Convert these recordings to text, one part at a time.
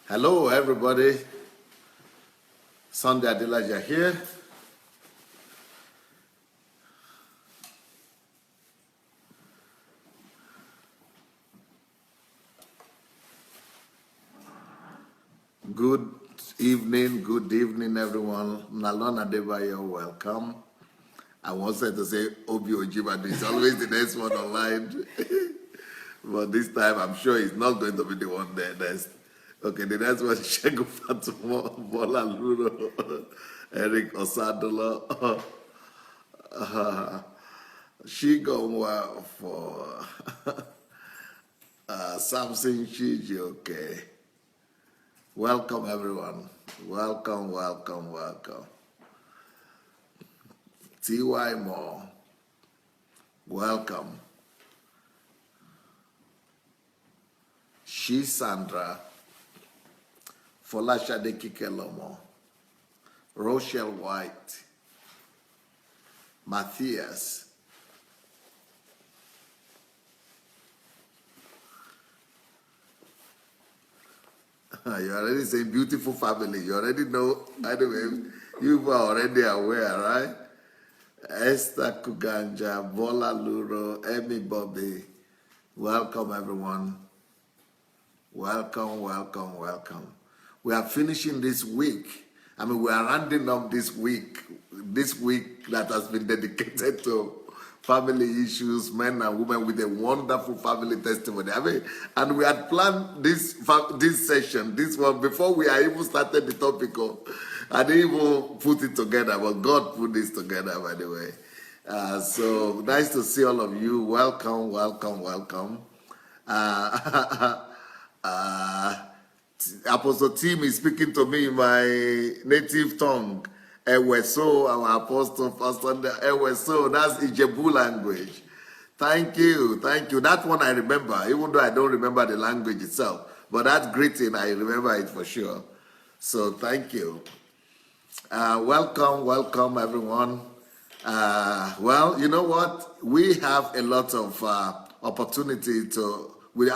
Hello, everybody. Sunday Adelaja here. Good evening, everyone. Nalon Adebayo, welcome. I wanted to say Obi Ojimadu. It's always the next one online. But this time, I'm sure he's not going to be the one there next. Okay, the next one is Shegu Fatumo, Bola Luro, Eric Osadolo, Shigomwa for Samson Chiji. Okay. Welcome, everyone. Welcome. T.Y. Moore, welcome. She Sandra, Folashade Kikelomo, Rochelle White, Matthias, you already say beautiful family. You already know. Anyway, you were already aware, right? Esther Kuganja, Bola Luro, Emmy Bobby. Welcome, everyone. Welcome. We are finishing this week. We are rounding up this week. This week that has been dedicated to family issues, men and women with a wonderful family testimony. And we had planned this session, this one, before we had even started the topic. I didn't even put it together, but God put this together, by the way. So nice to see all of you. Welcome. Apostle Tim is speaking to me in my native tongue. Eweso, our apostle, Pastor Eweso, that's Ijebu language. Thank you. That one I remember, even though I don't remember the language itself. But that greeting, I remember it for sure. So thank you. Welcome, everyone. Well, you know what? We have a lot of opportunity to. We'll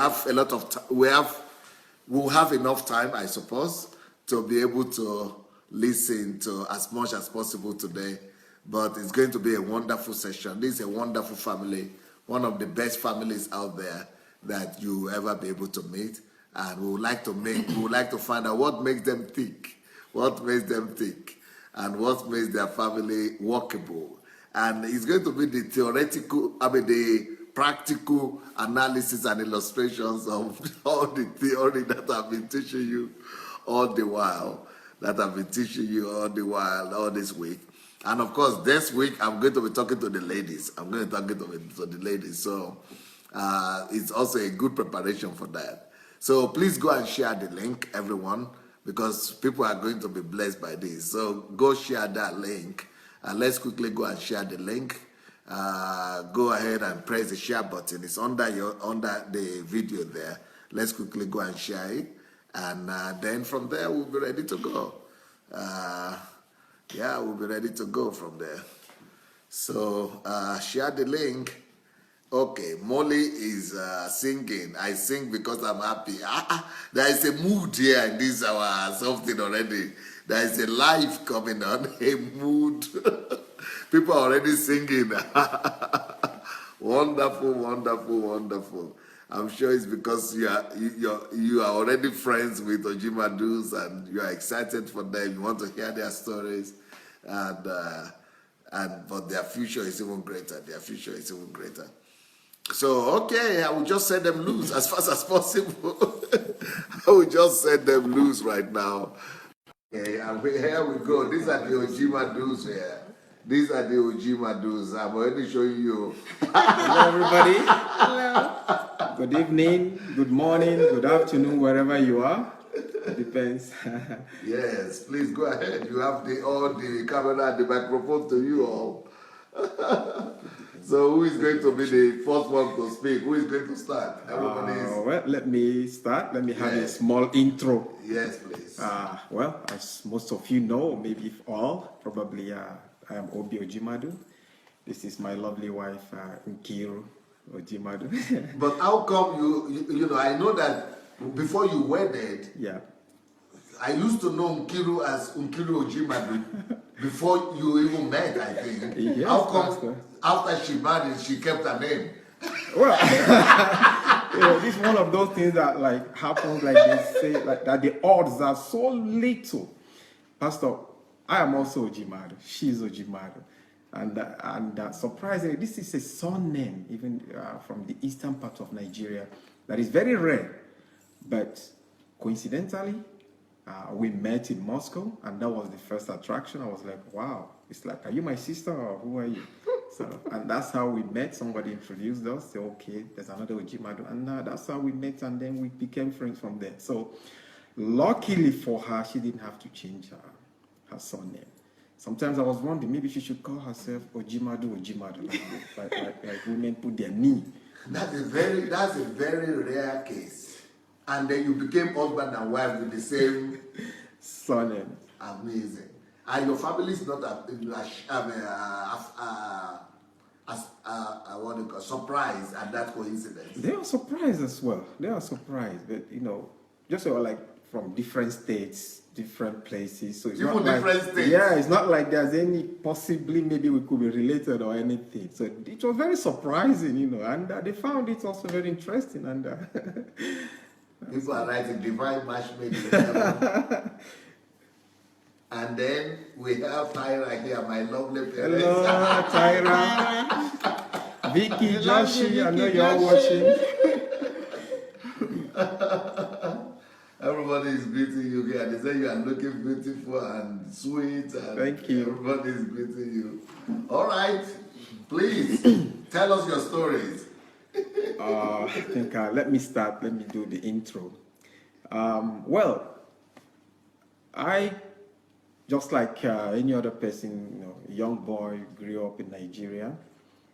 have enough time, I suppose, to be able to listen to as much as possible today. But it's going to be a wonderful session. This is a wonderful family, one of the best families out there that you ever be able to meet. And we would like to find out what makes them tick, and what makes their family workable. And it's going to be the the practical analysis and illustrations of all the theory that I've been teaching you all the while, all this week. And of course, this week, I'm going to be talking to the ladies. So it's also a good preparation for that. So please go and share the link, everyone, because people are going to be blessed by this. So go share that link. Let's quickly go and share the link. Go ahead and press the share button. It's under the video there. Let's quickly go and share it. And then from there, we'll be ready to go. We'll be ready to go from there. So share the link. Okay, Molly is singing. I sing because I'm happy. There is a mood here in this hour, something already. There is a life coming on, a mood. People are already singing. Wonderful. I'm sure it's because you are already friends with Ojimadus and you are excited for them. You want to hear their stories, but their future is even greater. So, okay, I will just set them loose as fast as possible. I will just set them loose right now. Okay, and here we go. These are the Ojimadus here. I'm already showing you. Hello, everybody. Hello. Good evening, good morning, good afternoon, wherever you are. It depends. Yes, please go ahead. You have all the camera and the microphone to you all. So who is going to be the first one to speak? Who is going to start? Everybody is... Well, let me start. Let me have a small intro. Yes, please. Well, as most of you know, maybe if all, probably I am Obi Ojimadu. This is my lovely wife, Nkiru. Ojimadu. But how come you know, I know that before you wedded, Yeah. I used to know Nkiru as Nkiru Ojimadu before you even met, I think. Yes, How come Pastor. after she married, she kept her name? Well, this is one of those things that like happens, like they say, like that the odds are so little. Pastor, I am also Ojimadu. She's Ojimadu. And surprisingly, this is a surname, even from the eastern part of Nigeria, that is very rare. But coincidentally, we met in Moscow, and that was the first attraction. I was like, wow. It's like, are you my sister or who are you? So, and that's how we met. Somebody introduced us. Say, okay, there's another Ojimadu. And that's how we met, and then we became friends from there. So, luckily for her, she didn't have to change her surname. Sometimes I was wondering, maybe she should call herself Ojimadu, like women put their knee. That's a very rare case. And then you became husband and wife with the same surname. Amazing. And your family is not surprised at that coincidence. They are surprised as well. They are surprised, but you know, just like from different states, different places. So it's even not different like, states. yeah, it's not like there's any possibly maybe we could be related or anything. So it was very surprising, you know, and they found it also very interesting. And people are writing divine matchmaking. And then we have Tyra here, my lovely parents. Hello, Tyra. Vicky, Joshi, I know you're watching. Everybody is greeting you here. They say you are looking beautiful and sweet. And thank you. Everybody is greeting you. All right. Please, tell us your stories. I think let me start. Let me do the intro. Well, I, just like any other person, you know, a young boy, grew up in Nigeria,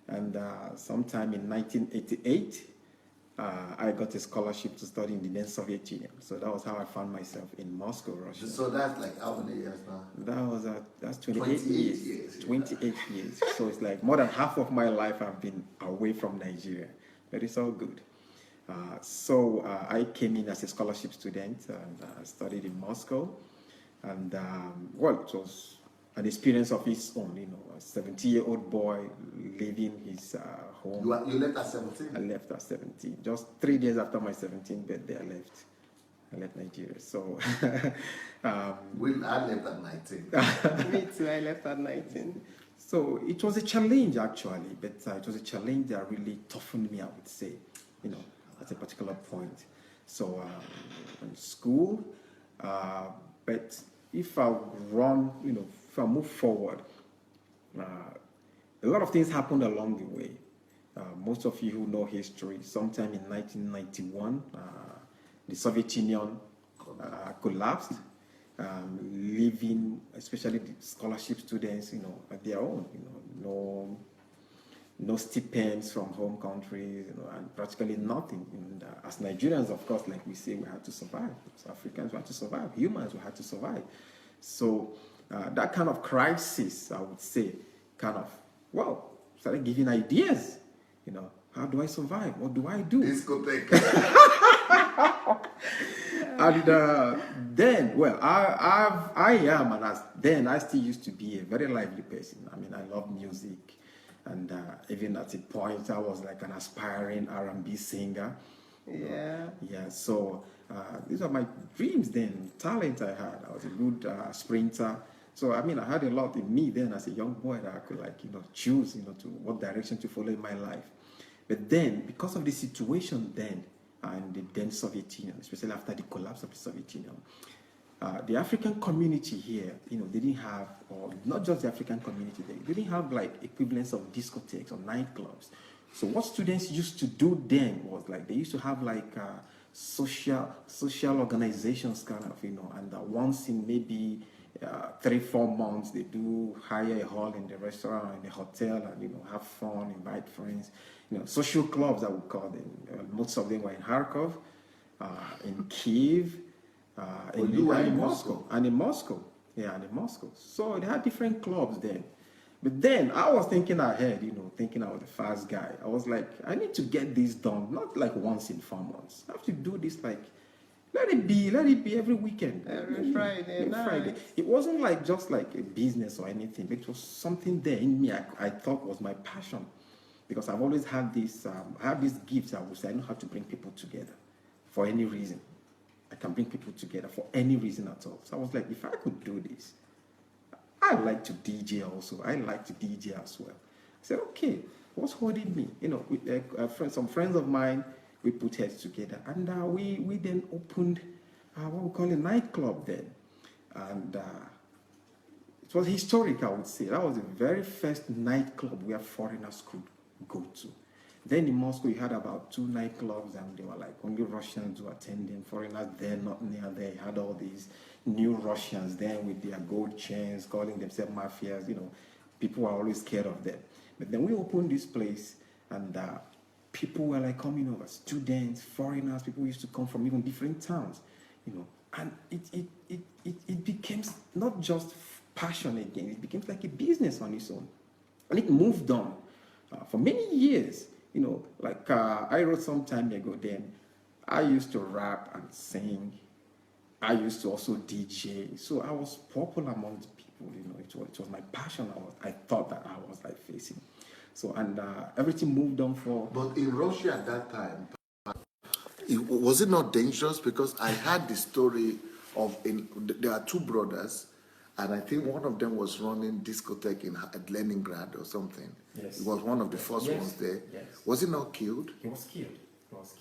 and sometime in 1988, I got a scholarship to study in the then Soviet Union. So that was how I found myself in Moscow, Russia. So that's like how many years now? That's 28 years. 28 years. So it's like more than half of my life I've been away from Nigeria, but it's all good. So I came in as a scholarship student and studied in Moscow. And well, it was an experience of its own, you know, a 70-year-old boy leaving his home. You left at 17? I left at 17. Just 3 days after my 17th birthday, I left Nigeria. So I left at 19. Me too, I left at 19. So it was a challenge actually, but it was a challenge that really toughened me, I would say, you know, at a particular point. So in school, but if I run, you know, if I move forward, a lot of things happened along the way. Most of you who know history, sometime in 1991, the Soviet Union collapsed, leaving especially the scholarship students, you know, at their own, you know, no stipends from home countries, you know, and practically nothing. And as Nigerians, of course, like we say, we had to survive. As Africans, we had to survive. Humans, we had to survive. So that kind of crisis, I would say, kind of, well, started giving ideas. You know, how do I survive? What do I do? Discotheque. And then, well, I am, and then I still used to be a very lively person. I mean, I love music. And even at a point, I was like an aspiring R&B singer. Yeah. Yeah, so these are my dreams then, talent I had. I was a good sprinter. So, I mean, I had a lot in me then as a young boy that I could, like, you know, choose, you know, to what direction to follow in my life. But then, because of the situation then, and the then Soviet Union, especially after the collapse of the Soviet Union, the African community here, you know, they didn't have, or not just the African community, they didn't have like equivalents of discotheques or nightclubs. So what students used to do then was like, they used to have like social organizations kind of, you know, and once in maybe 3-4 months, they do hire a hall in the restaurant, in the hotel, and, you know, have fun, invite friends, you know, social clubs, I would call them. Most of them were in Kharkov, in Kiev, in Moscow. And in Moscow. Yeah, and in Moscow. So they had different clubs then. But then I was thinking ahead, thinking I was the fast guy. I was like, I need to get this done, not like once in 4 months. I have to do this like, let it be every weekend. Every Friday night. It wasn't like just like a business or anything. It was something there in me I thought was my passion. Because I've always had this, I have these gifts. I would say I know how to bring people together for any reason. I can bring people together for any reason at all. So I was like, if I could do this, I like to DJ also. I like to DJ as well. I said, okay, what's holding me? With some friends of mine, we put heads together, and we then opened what we call a nightclub then, and it was historic, I would say. That was the very first nightclub where foreigners could go to. Then in Moscow, you had about 2 nightclubs, and they were like only Russians who attended. Foreigners there, not near there. You had all these new Russians there with their gold chains, calling themselves mafias. People were always scared of them. But then we opened this place, and people were like coming over, students, foreigners, people used to come from even different towns, and it became not just passion again, it became like a business on its own. And it moved on for many years. I wrote some time ago then, I used to rap and sing. I used to also DJ. So I was popular among the people, it was my passion. I thought that I was like facing. So, and everything moved on for... But in Russia at that time, was it not dangerous? Because I had the story of, there are 2 brothers, and I think one of them was running discotheque at Leningrad or something. Yes. It was one of the first ones there. Yes. Was it not killed? He was killed. Was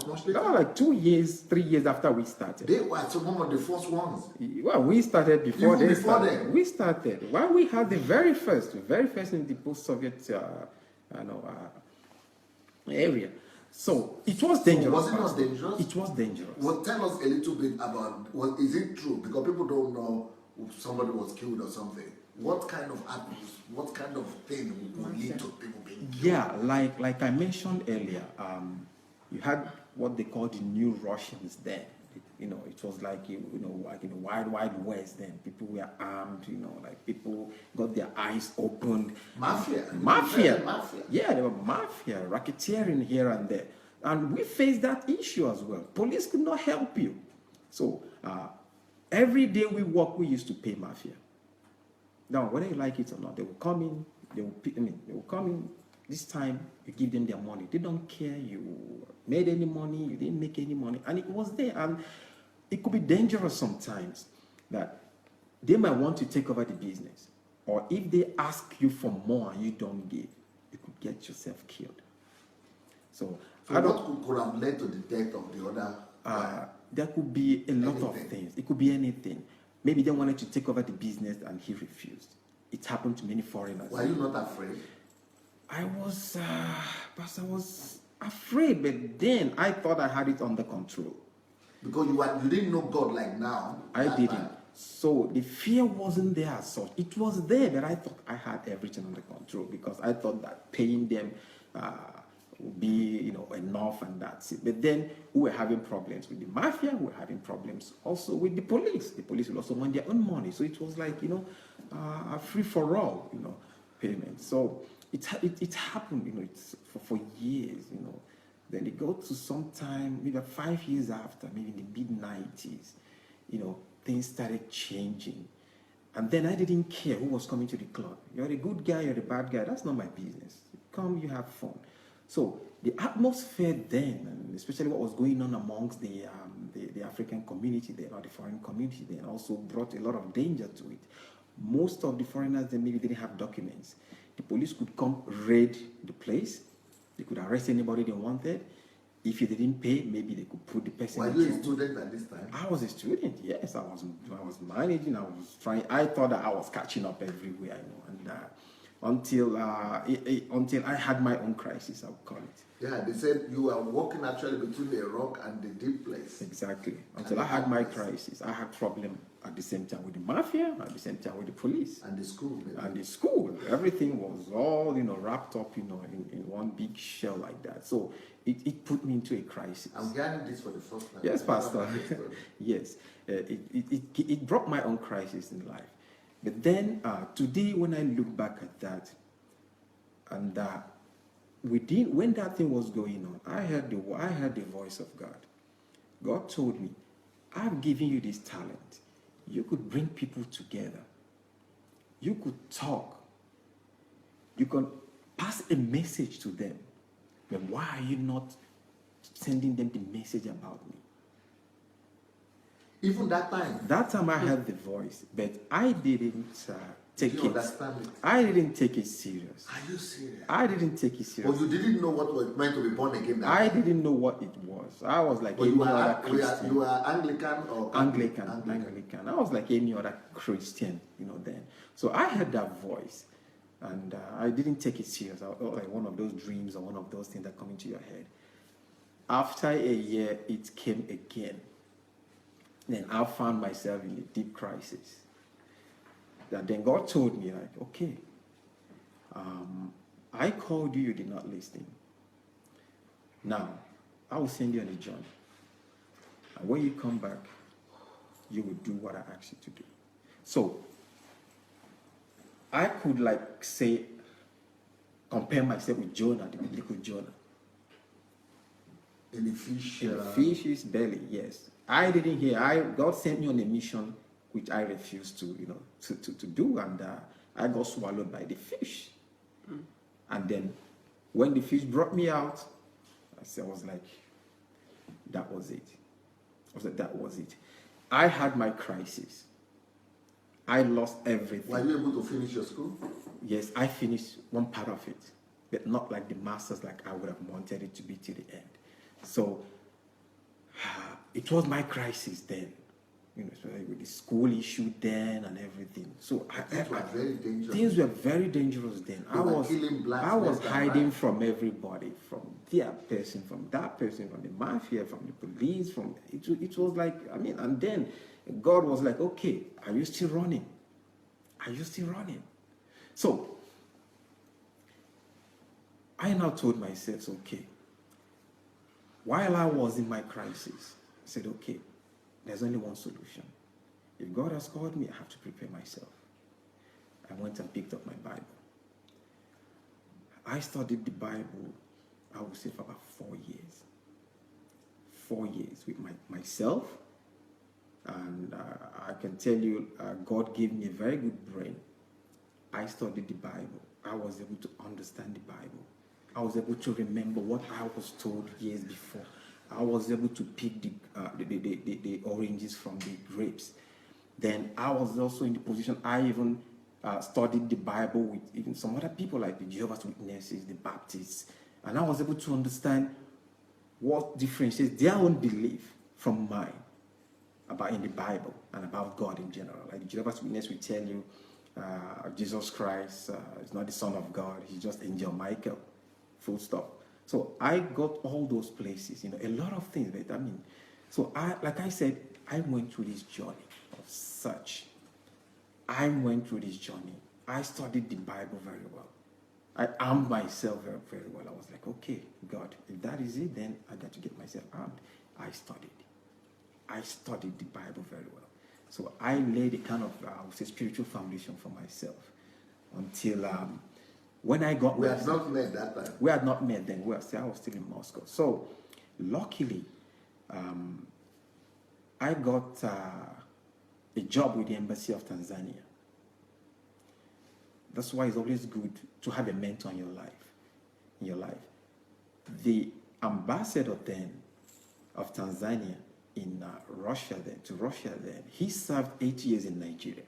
much later? No, like 2 years, 3 years after we started. They were one of the first ones. Well, we started before Even they before started. them? We started. Well, we had the very first in the post-Soviet area. So it was dangerous. Was it not dangerous? It was dangerous. Well, tell us a little bit about, is it true? Because people don't know if somebody was killed or something. What kind of thing would lead to people being killed? Yeah, like I mentioned earlier, you had what they called the New Russians then. It was like like in the wild west then. People were armed, like people got their eyes opened. Mafia. Yeah, they were mafia, racketeering here and there. And we faced that issue as well. Police could not help you. So every day we work, we used to pay mafia. Now, whether you like it or not, they will come in, they will come in. This time, you give them their money. They don't care you made any money, you didn't make any money. And it was there. And it could be dangerous sometimes that they might want to take over the business. Or if they ask you for more and you don't give, you could get yourself killed. So what could have led to the death of the other? There could be a lot of things. It could be anything. Maybe they wanted to take over the business and he refused. It happened to many foreigners. Were you not afraid? I was afraid, but then I thought I had it under control. Because you didn't know God like now. I didn't. So the fear wasn't there as such. It was there, but I thought I had everything under control because I thought that paying them would be enough and that's it. But then we were having problems with the mafia. We were having problems also with the police. The police will also want their own money. So it was like a free for all payment. So it happened it's for years. Then it got to some time, maybe 5 years after, maybe in the mid-90s, things started changing. And then I didn't care who was coming to the club. You're a good guy, you're a bad guy. That's not my business. Come, you have fun. So the atmosphere then, and especially what was going on amongst the African community there, or the foreign community then, also brought a lot of danger to it. Most of the foreigners then maybe didn't have documents. The police could come raid the place. They could arrest anybody they wanted. If you didn't pay, maybe they could put the person. Were you a student at this time? I was a student, yes. I was managing, I was trying. I thought that I was catching up everywhere, and until I had my own crisis, I would call it. Yeah, they said you were walking actually between the rock and the deep place. Exactly. Until I had my crisis. I had problem at the same time with the mafia, at the same time with the police. And the school. Maybe. And the school. Everything was all, wrapped up, in one big shell like that. So it put me into a crisis. I'm hearing this for the first time. Yes, Pastor. Yes. It brought my own crisis in life. But then today, when I look back at that, and when that thing was going on, I heard the voice of God. God told me, "I've given you this talent. You could bring people together. You could talk. You can pass a message to them. But why are you not sending them the message about me?" Even that time. That time I heard the voice, but I didn't take You it. understand it? I didn't take it serious. Are you serious? I didn't take it But serious. you didn't know what was meant to be born again. That I time. didn't know what it was. I was like But any other Christian. you are Anglican or Anglican. I was like any other Christian, then. So I heard that voice, and I didn't take it serious. Like one of those dreams or one of those things that come into your head. After a year, it came again. Then I found myself in a deep crisis. And then God told me, like, okay, I called you, you did not listen. Now, I will send you on a journey. And when you come back, you will do what I asked you to do. So, I could compare myself with Jonah, the biblical Jonah. in the fish. In the fish's belly, yes. I didn't hear. God sent me on a mission which I refused to do, and I got swallowed by the fish. And then, when the fish brought me out, I was like, that was it. That was it. I had my crisis. I lost everything. Were you able to finish your school? Yes, I finished one part of it, but not like the masters like I would have wanted it to be to the end. So it was my crisis then, especially with the school issue then and everything. So Things were very dangerous. Things were very dangerous then. They were killing blacks I was left and hiding right. from everybody, from that person, from the mafia, from the police, it was like, and then God was like, okay, are you still running? Are you still running? So I now told myself, okay, while I was in my crisis, I said, okay, there's only one solution. If God has called me, I have to prepare myself. I went and picked up my Bible. I studied the Bible, I would say, for about 4 years. 4 years with myself. And I can tell you, God gave me a very good brain. I studied the Bible. I was able to understand the Bible. I was able to remember what I was told years before. I was able to pick the oranges from the grapes. Then I was also in the position, I even studied the Bible with even some other people like the Jehovah's Witnesses, the Baptists. And I was able to understand what differentiates their own belief from mine about in the Bible and about God in general. Like the Jehovah's Witness will tell you Jesus Christ is not the Son of God, he's just Angel Michael. Full stop. So I got all those places, a lot of things. So like I said, I went through this journey of such. I went through this journey. I studied the Bible very well. I armed myself very, very well. I was like, okay, God, if that is it, then I got to get myself armed. I studied the Bible very well. So I laid a kind of, I would say, spiritual foundation for myself until when I got... We had not met that time. We had not met then. I was still in Moscow. So, luckily, I got a job with the Embassy of Tanzania. That's why it's always good to have a mentor in your life. The ambassador then of Tanzania in Russia then, he served 8 years in Nigeria.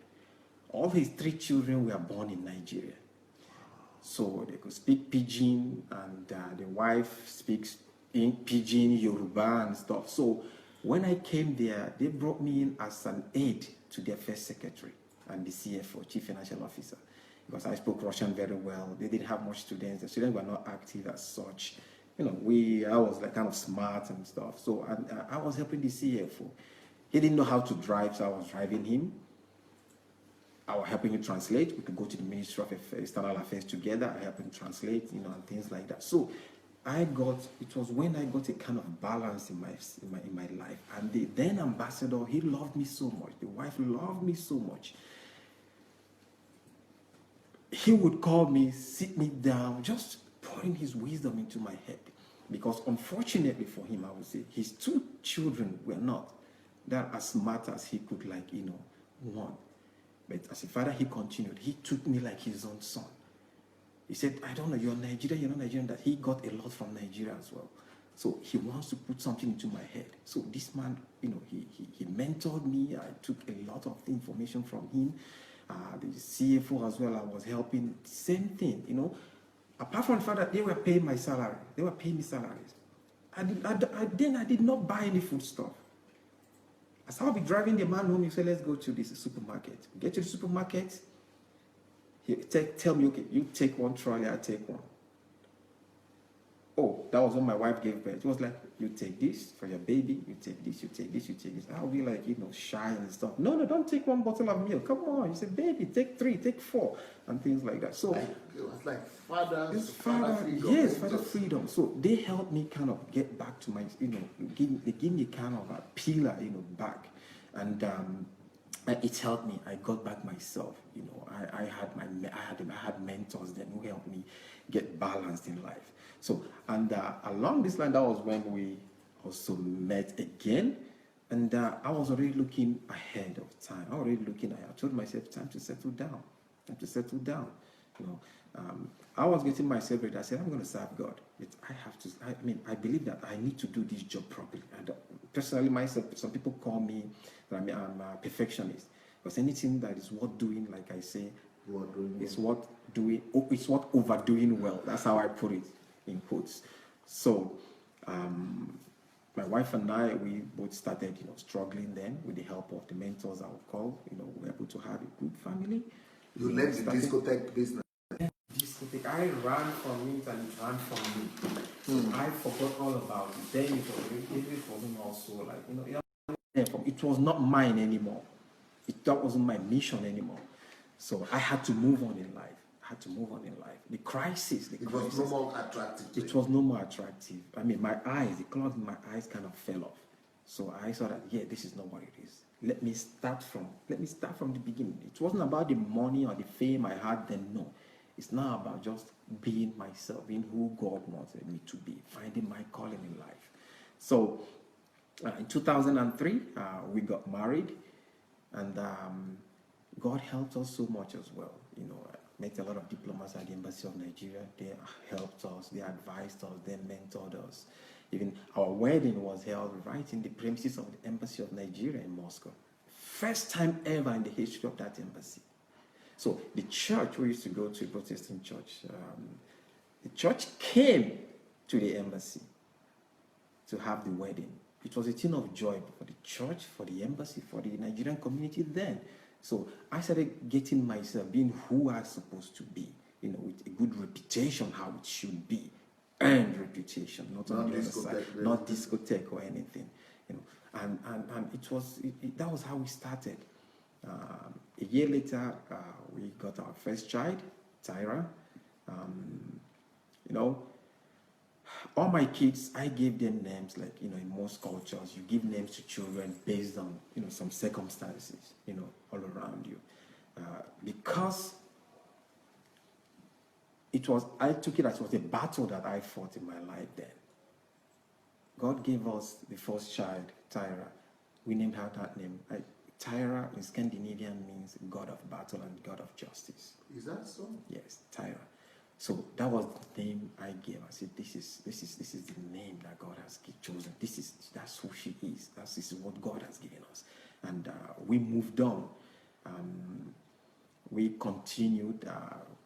All his 3 children were born in Nigeria. So they could speak Pidgin, and the wife speaks in Pidgin, Yoruba, and stuff. So when I came there, they brought me in as an aide to their first secretary and the CFO, Chief Financial Officer, because I spoke Russian very well. They didn't have much students. The students were not active as such. I was like kind of smart and stuff. So I was helping the CFO. He didn't know how to drive, so I was driving him. I was helping him translate. We could go to the Ministry of External Affairs together. I helped him translate, and things like that. So it was when I got a kind of balance in my life. And the then ambassador, he loved me so much. The wife loved me so much. he would call me, sit me down, just pouring his wisdom into my head. Because unfortunately for him, I would say, his two children were not that as smart as he could, want. But as a father, he continued. He took me like his own son. He said, I don't know, you're Nigerian, you're not Nigerian, that he got a lot from Nigeria as well. So he wants to put something into my head. So this man, he mentored me. I took a lot of information from him. The CFO as well, I was helping. Same thing, Apart from the fact that they were paying my salary, they were paying me salaries. I did not buy any food stuff. As I'll be driving the man home, he said, let's go to this supermarket. Get to the supermarket, he tell me, okay, you take one trolley, I take one. Oh, that was when my wife gave birth. It was like, you take this for your baby, you take this, you take this, you take this. I'll be like, shy and stuff. No, don't take one bottle of milk. Come on. You say, baby, take 3, take 4, and things like that. So it was like father freedom. Yes, father freedom. So they helped me kind of get back to my, they give me kind of a pillar, back. And it helped me. I got back myself. I had mentors then who helped me get balanced in life. So, and along this line, that was when we also met again. And I was already looking ahead of time. I told myself, time to settle down. I was getting myself ready. I said, I'm going to serve God. I believe that I need to do this job properly. And personally, myself, some people call me, I'm a perfectionist. Because anything that is worth doing, like I say, it's worth overdoing well. That's how I put it, in quotes. So, my wife and I, we both started, struggling then with the help of the mentors I would call. We were able to have a good family. You left the discotheque business. I ran from it and it ran from me. So I forgot all about it. Then it wasn't also it was not mine anymore. That wasn't my mission anymore. So I had to move on in life. The crisis. It was no more attractive. It was no more attractive. The cloth in my eyes kind of fell off. So I saw that, this is not what it is. Let me start from the beginning. It wasn't about the money or the fame I had then, no. It's now about just being myself, being who God wanted me to be, finding my calling in life. So in 2003, we got married, and God helped us so much as well. I met a lot of diplomats at the Embassy of Nigeria. They helped us, they advised us, they mentored us. Even our wedding was held right in the premises of the Embassy of Nigeria in Moscow. First time ever in the history of that embassy. So the church, we used to go to a Protestant church. The church came to the embassy to have the wedding. It was a thing of joy for the church, for the embassy, for the Nigerian community then. So I started getting myself, being who I was supposed to be, with a good reputation, how it should be. Earned reputation, not on the other side, not discotheque or anything. And that was how we started. A year later, we got our first child, Tyra. All my kids, I gave them names like, in most cultures, you give names to children based on, some circumstances, all around you. Because I took it as it was a battle that I fought in my life then. God gave us the first child, Tyra. We named her that name. Tyra in Scandinavian means God of battle and God of justice. Is that so? Yes, Tyra. So that was the name I gave. I said, this is the name that God has chosen. That's who she is. This is what God has given us. And we moved on. We continued,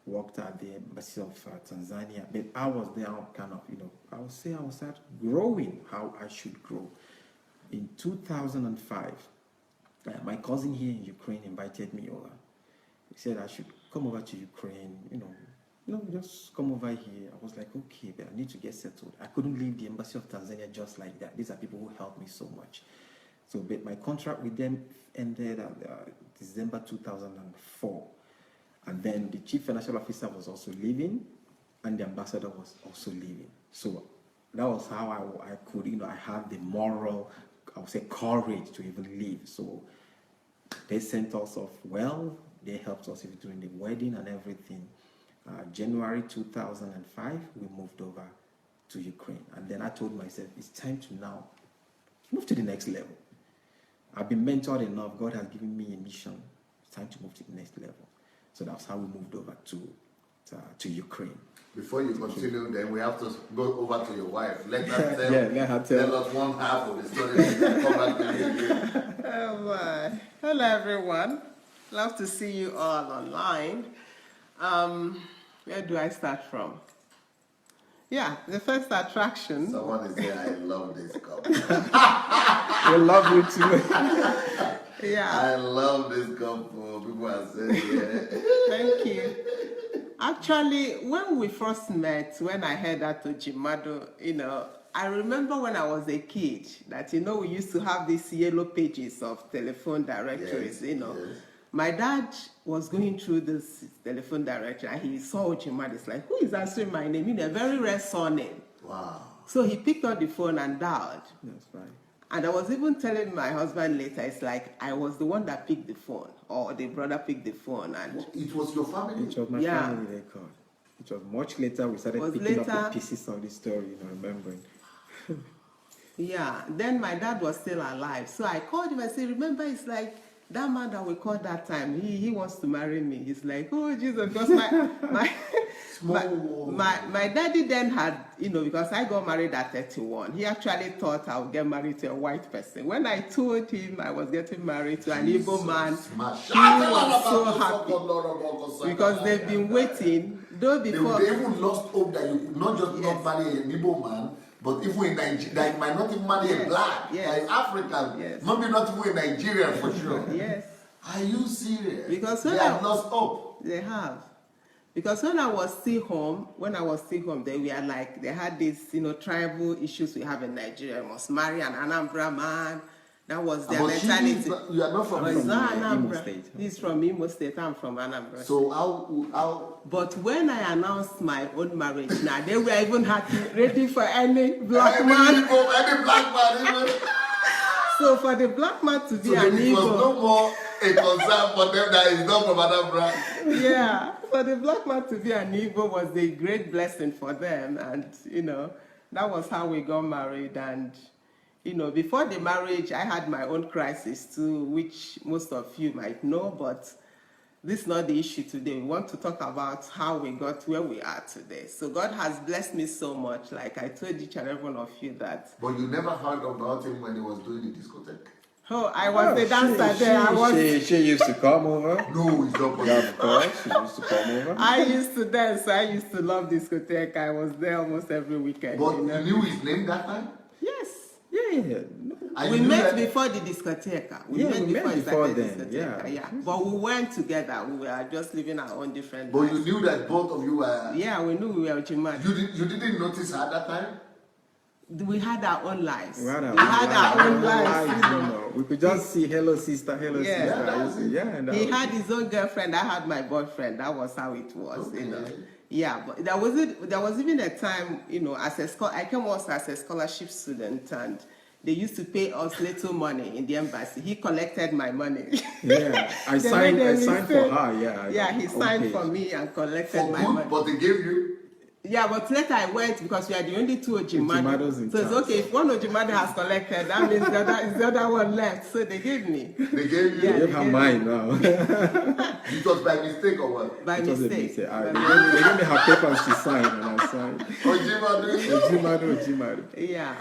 worked at the Embassy of Tanzania. But I was there kind of, I would say I was start growing how I should grow. In 2005, my cousin here in Ukraine invited me over. He said I should come over to Ukraine, just come over here. I was like, okay, but I need to get settled. I couldn't leave the Embassy of Tanzania just like that. These are people who helped me so much. So, but my contract with them ended December 2004. And then the chief financial officer was also leaving, and the ambassador was also leaving. So that was how I could, I had the moral, I would say, courage to even leave. So they sent us off well. They helped us even during the wedding and everything. January 2005, we moved over to Ukraine. And then I told myself, it's time to now move to the next level. I've been mentored enough. God has given me a mission. It's time to move to the next level. So that's how we moved over to Ukraine. Before you continue, then we have to go over to your wife. Let her tell, let her tell. tell us one half of the story. Then come back to you again. Oh my. Hello everyone. Love to see you all online. Where do I start from? Yeah, the first attraction. Someone is saying, I love this couple. We love you too. Yeah. I love this couple. People are saying, yeah. Thank you. Actually, when we first met, when I heard that Ojimadu, I remember when I was a kid that, we used to have these yellow pages of telephone directories, Yes. My dad was going through this telephone directory and he saw Ojimadu. It's like, who is answering my name? A very rare surname. Wow. So he picked up the phone and dialed. That's right. And I was even telling my husband later, it's like I was the one that picked the phone, or the brother picked the phone. And It was your family? It was my family they called. It was much later we started picking up the pieces of the story, remembering. Yeah, then my dad was still alive. So I called him and said, remember, it's like that man that we called that time, he wants to marry me. He's like, oh, Jesus, because my daddy then had, because I got married at 31, he actually thought I would get married to a white person. When I told him I was getting married to an Igbo man, he was so happy because they've been waiting, though before. They even lost hope that you could not just not marry an Igbo man, but even in Nigeria, that you might not even marry a black, like African, maybe not even in Nigeria for sure. Yes. Are you serious? Because they have lost hope. They have. Because when I was still home, they had these, tribal issues we have in Nigeria. You must marry an Anambra man. That was their mentality. You are not from Imo State. He's from Imo State. I'm from Anambra. So how? But when I announced my own marriage, now they were even ready for any black man. Any black man, even. So for the black man to be so an Igbo, it was no more a concern for them that is not from Anambra. Yeah, for the black man to be an Igbo was a great blessing for them, and that was how we got married. And before the marriage, I had my own crisis too, which most of you might know, but this is not the issue today. We want to talk about how we got where we are today. So God has blessed me so much, like I told each and every one of you that. But you never heard about him when he was doing the discotheque? Oh, I was the dancer there. She used to come over. No, it's not possible. Yeah, of course, she used to come over. I used to dance. I used to love discotheque. I was there almost every weekend. But you knew his name that time? Yes. Yeah. We met before the discotheque. We met before then. Yeah. But we weren't together. We were just living our own different lives. But you knew that both of you were... Yeah, we knew we were Ojimadu. You didn't notice her at that time? We had our own lives. We had our own lives. We could just see hello sister, hello sister. He had his own girlfriend. I had my boyfriend. That was how it was. Okay. Yeah, but there was even a time, I came also as a scholarship student, and they used to pay us little money in the embassy. He collected my money. Yeah, I signed for her. Yeah, he signed for me and collected my money. But they gave you? Yeah, but later I went because we are the only two Ojimadu. So it's okay, if one Ojimadu has collected, that means the other one left. So they gave me. They gave you? Yeah, they have mine now. It was by mistake or what? By mistake. They gave me her papers, she signed, and I signed. Ojimadu. Yeah.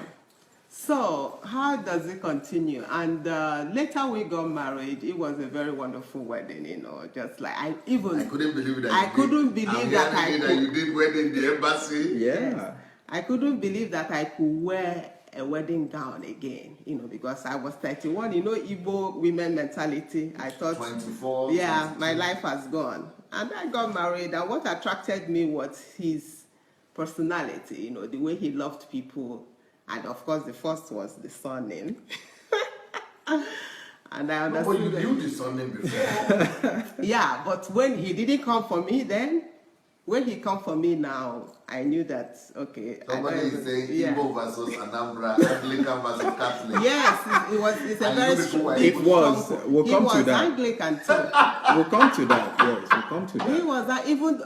So how does it continue? And later we got married. It was a very wonderful wedding, just like I couldn't believe that. You did wedding in the embassy. Yeah. Yes. I couldn't believe that I could wear a wedding gown again, because I was 31, Igbo women mentality. I thought 24. Yeah, 22. my life has gone. And I got married, and what attracted me was his personality, the way he loved people. And of course, the first was the surname. And I understood. But you knew the surname before. Yeah, but when he didn't come for me then, when he come for me now, I knew that, okay. Somebody is saying Igbo versus Anambra, Anglican versus Catholic. Yes, it's a And very you people were It was. strong. We'll He come to was that. Anglican too. We'll come to that. Yes, we'll come to He that. was that. Even,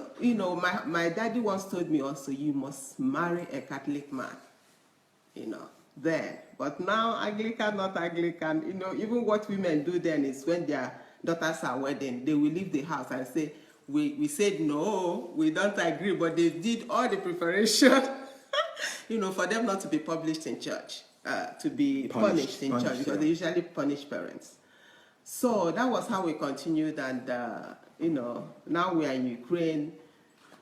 my daddy once told me also, you must marry a Catholic man, then. But now, Anglican, not Anglican, even what women do then is when their daughters are wedding, they will leave the house and say, we said no, we don't agree, but they did all the preparation, for them not to be published in church, to be punished in church, because they usually punish parents. So that was how we continued, and now we are in Ukraine.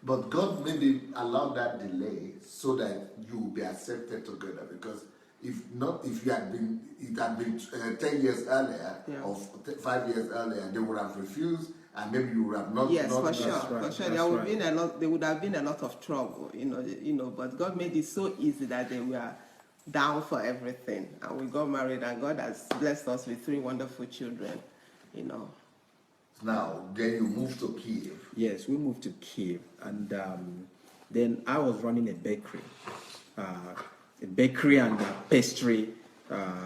But God maybe allowed that delay so that you will be accepted together, because if it had been 10 years earlier, or 5 years earlier, they would have refused, and maybe you would have not. Yes, not for sure, right, for sure. right. There would have been a lot of trouble, But God made it so easy that they were down for everything, and we got married, and God has blessed us with 3 wonderful children, Now, then you moved to Kiev. Yes, we moved to Kiev, and then I was running a bakery and a pastry.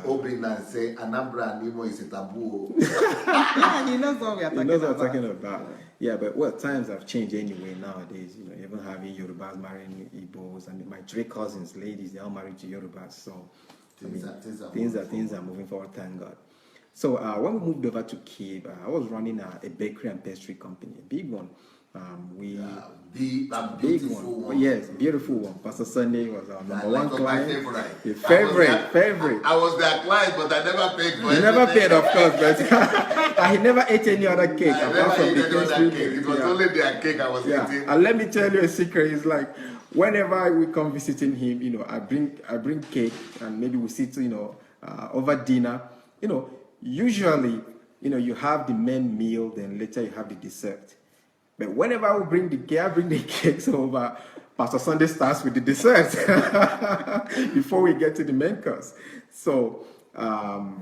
Obina say Anambra and Imo is a taboo. Yeah, he knows what we are talking about. He knows what I'm talking about. Yeah, but times have changed anyway nowadays. Even having Yorubas marrying Igbos. I mean, my 3 cousins, ladies, they're all married to Yorubas. So things are moving forward. Thank God. So when we moved over to Kiev, I was running a bakery and pastry company, a big one. Big one. Yes, beautiful one. Pastor Sunday was our number one client. My favorite. I was their client, but I never paid for it. He never paid, of course, but he never ate any other cake. I never ate any other cake. It was only their cake I was eating. And let me tell you a secret. It's like whenever we come visiting him, I bring cake, and maybe we sit, over dinner. Usually, you have the main meal, then later you have the dessert. But whenever I bring the cakes over, Pastor Sunday starts with the dessert before we get to the main course. So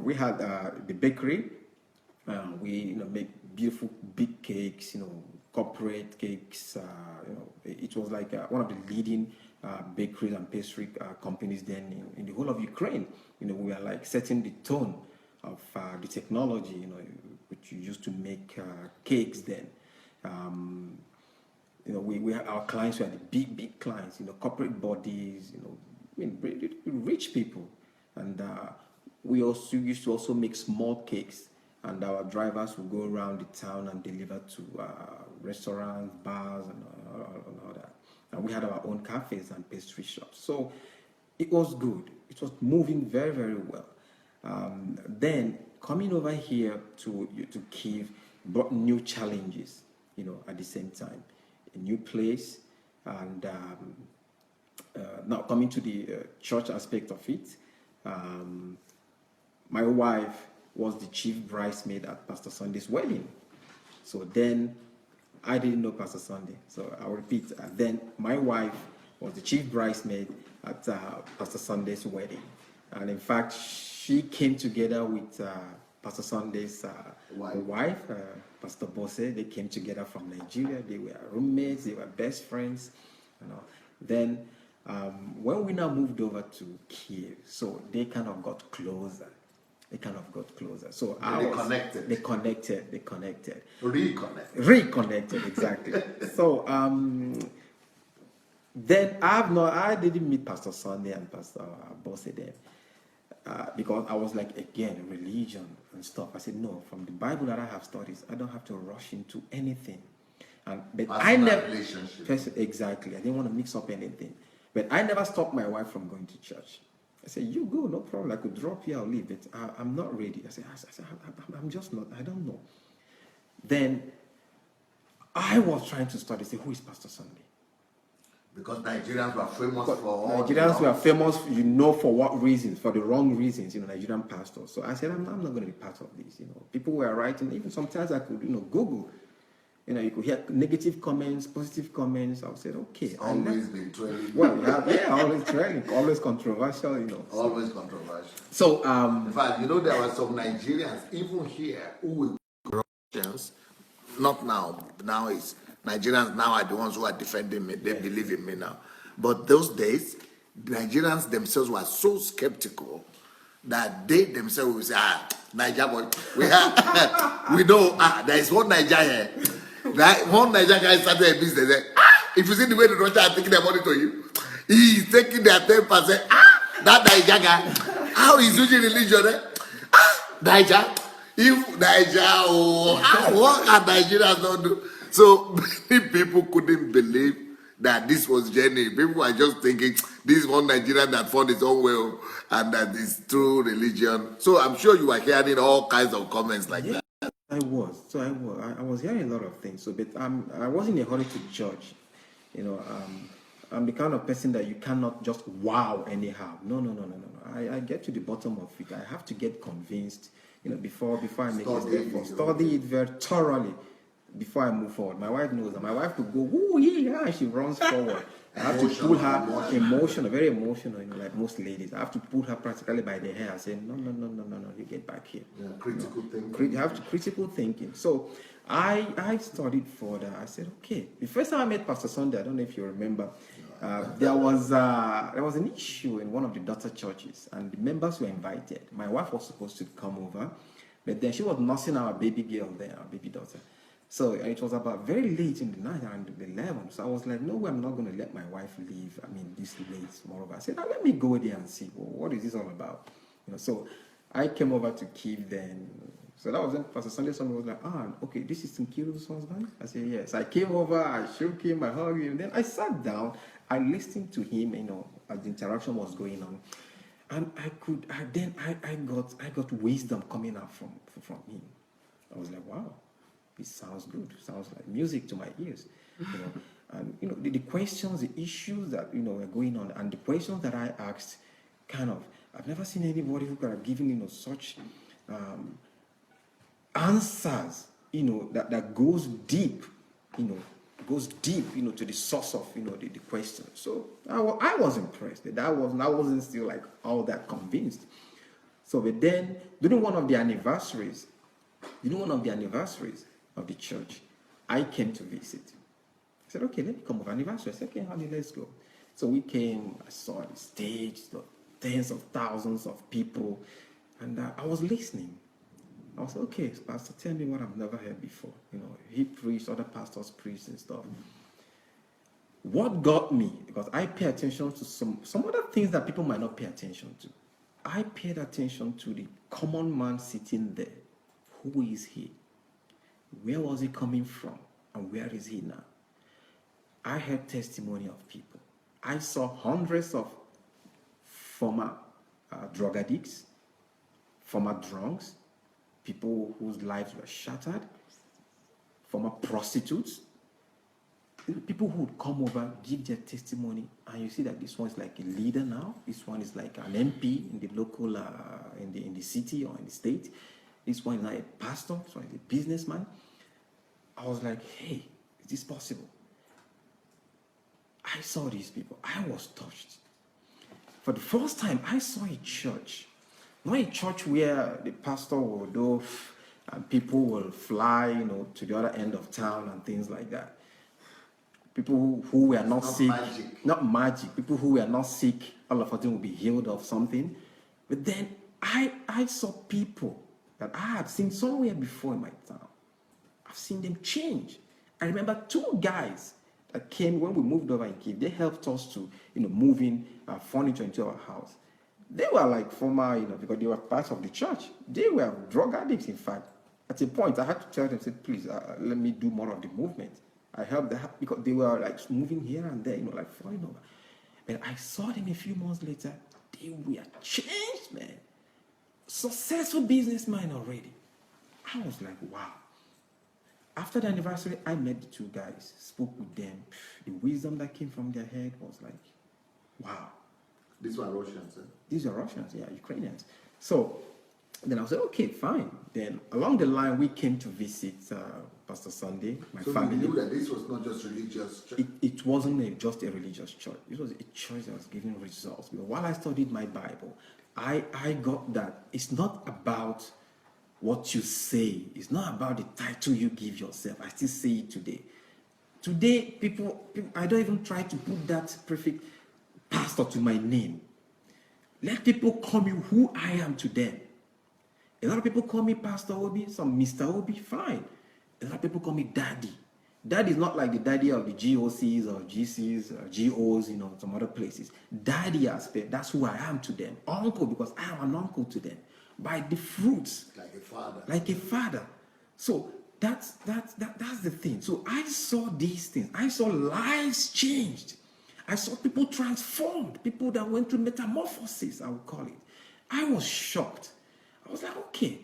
we had the bakery. We make beautiful big cakes, corporate cakes. It was like one of the leading bakeries and pastry companies then in the whole of Ukraine. We were like setting the tone of the technology, which you used to make cakes then. We had our clients were the big clients, corporate bodies, rich people, and we also used to also make small cakes, and our drivers would go around the town and deliver to restaurants, bars, and all that. And we had our own cafes and pastry shops, so it was good. It was moving very, very well. Then coming over here to Kiev brought new challenges. At the same time, a new place, and now coming to the church aspect of it, my wife was the chief bridesmaid at Pastor Sunday's wedding. So then I didn't know Pastor Sunday. So I'll repeat, then my wife was the chief bridesmaid at Pastor Sunday's wedding. And in fact, she came together with Pastor Sunday's wife, Pastor Bose. They came together from Nigeria. They were roommates. They were best friends. Then when we now moved over to Kiev, so they kind of got closer. So they connected. Reconnected, exactly. So then I didn't meet Pastor Sunday and Pastor Bose then. Because I was like, again, religion and stuff. I said, no, from the Bible that I have studied, I don't have to rush into anything. But I never, exactly, I didn't want to mix up anything. But I never stopped my wife from going to church. I said, you go, no problem. I could drop you, I'll leave. But I'm not ready. I said, I'm just not, I don't know. Then I was trying to study, say, who is Pastor Sunday? Because Nigerians were famous for all. Nigerians were famous, for what reasons? For the wrong reasons, Nigerian pastors. So I said, I'm not going to be part of this. People were writing, even sometimes I could, Google. You could hear negative comments, positive comments. I said, okay. It's always been trailing. Well, always trailing, always controversial, Always controversial. So, in fact, there were some Nigerians, even here, who were Russians. Not now. Now it's Nigerians now are the ones who are defending me. They believe in me now. But those days, Nigerians themselves were so skeptical that they themselves would say, Niger boy, we have, we know, there is one Niger here. That one Niger guy started a business. If you see the way the Russians are taking their money to you, he is taking their 10%. That Niger guy, how is using religion? Niger, if Niger, what can Nigerians not do? So many people couldn't believe that this was genuine. People were just thinking this is one Nigerian that found his own way and that is true religion. So I'm sure you are hearing all kinds of comments like that. I was. So I was hearing a lot of things. So, but I wasn't in a hurry to judge. I'm the kind of person that you cannot just wow anyhow. No. I get to the bottom of it. I have to get convinced, before I make a step. Study it very thoroughly before I move forward. My wife knows that. My wife could go, "Ooh, yeah," she runs forward. I have to pull her emotional, very emotional, like most ladies. I have to pull her practically by the hair and say, no, you get back here. Yeah, critical thinking. You have to critical thinking. So I studied further. I said, okay. The first time I met Pastor Sunday, I don't know if you remember, there was an issue in one of the daughter churches, and the members were invited. My wife was supposed to come over, but then she was nursing our baby girl there, our baby daughter. So it was about very late in the night, around 11. So I was like, no, I'm not going to let my wife leave. This late. Moreover, I said, let me go there and see. Well, what is this all about? So I came over to Kiev then. So that was when Pastor Sunday was like, okay, this is Nkiru's husband? I said, yes. I came over, I shook him, I hugged him. Then I sat down, I listened to him, as the interaction was going on. And I got wisdom coming out from him. I was like, wow. It sounds good. It sounds like music to my ears. And the questions, the issues that were going on, and the questions that I asked, I've never seen anybody who could have given such answers, that goes deep, to the source of the question. So I was impressed. I wasn't still like all that convinced. So but then during one of the anniversaries of the church, I came to visit. I said, okay, let me come over anniversary. I said, okay, honey, let's go. So we came, I saw the stage, the tens of thousands of people, and I was listening. I was like, okay, Pastor, tell me what I've never heard before. He preached, other pastors preached and stuff. What got me, because I pay attention to some other things that people might not pay attention to. I paid attention to the common man sitting there. Who is he? Where was he coming from? And where is he now? I heard testimony of people. I saw hundreds of former drug addicts, former drunks, people whose lives were shattered, former prostitutes, people who would come over, give their testimony, and you see that this one is like a leader now. This one is like an MP in the local, in the city or in the state. This one is not a pastor, this one is a businessman. I was like, hey, is this possible? I saw these people. I was touched. For the first time, I saw a church. Not a church where the pastor will do and people will fly, to the other end of town and things like that. People who were not sick. Not magic. People who were not sick, all of a sudden will be healed of something. But then I saw people that I had seen somewhere before in my town. I've seen them change. I remember two guys that came when we moved over in Kiev. They helped us to, moving furniture into our house. They were like former, because they were part of the church. They were drug addicts, in fact. At a point, I had to tell them, say, please, let me do more of the movement. I helped them because they were like moving here and there, like falling over. But I saw them a few months later. They were changed, man. Successful businessman already. I was like, wow. After the anniversary, I met the two guys, spoke with them. The wisdom that came from their head was like, wow. These were Russians, eh? These are Russians, yeah, Ukrainians. So then I said, okay, fine. Then along the line, we came to visit Pastor Sunday, my family. So you knew that this was not just religious church? It wasn't just a religious church. It was a church that was giving results. Because while I studied my Bible, I got that it's not about what you say. It's not about the title you give yourself. I still say it today. Today, people, I don't even try to put that prefix pastor to my name. Let people call me who I am to them. A lot of people call me Pastor Obi, some Mr. Obi, fine. A lot of people call me Daddy. Daddy is not like the daddy of the GOCs or GCs or GOs, some other places. Daddy aspect, that's who I am to them. Uncle, because I am an uncle to them. By the fruits. Like a father. Like a father. So that's the thing. So I saw these things. I saw lives changed. I saw people transformed. People that went through metamorphosis, I would call it. I was shocked. I was like, okay.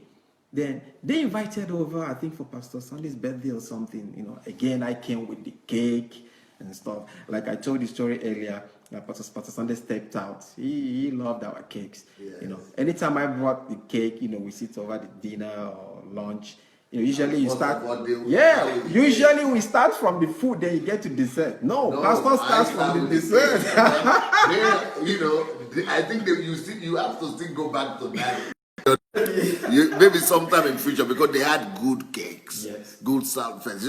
Then they invited over, I think for Pastor Sunday's birthday or something. Again, I came with the cake and stuff. Like I told the story earlier, Pastor Sunday stepped out. He loved our cakes. Yes. Anytime I brought the cake, we sit over the dinner or lunch. Usually you start. Usually we start from the food, then you get to dessert. No, Pastor starts from the dessert. I think you have to still go back to that. Maybe sometime in future, because they had good cakes, good salfets.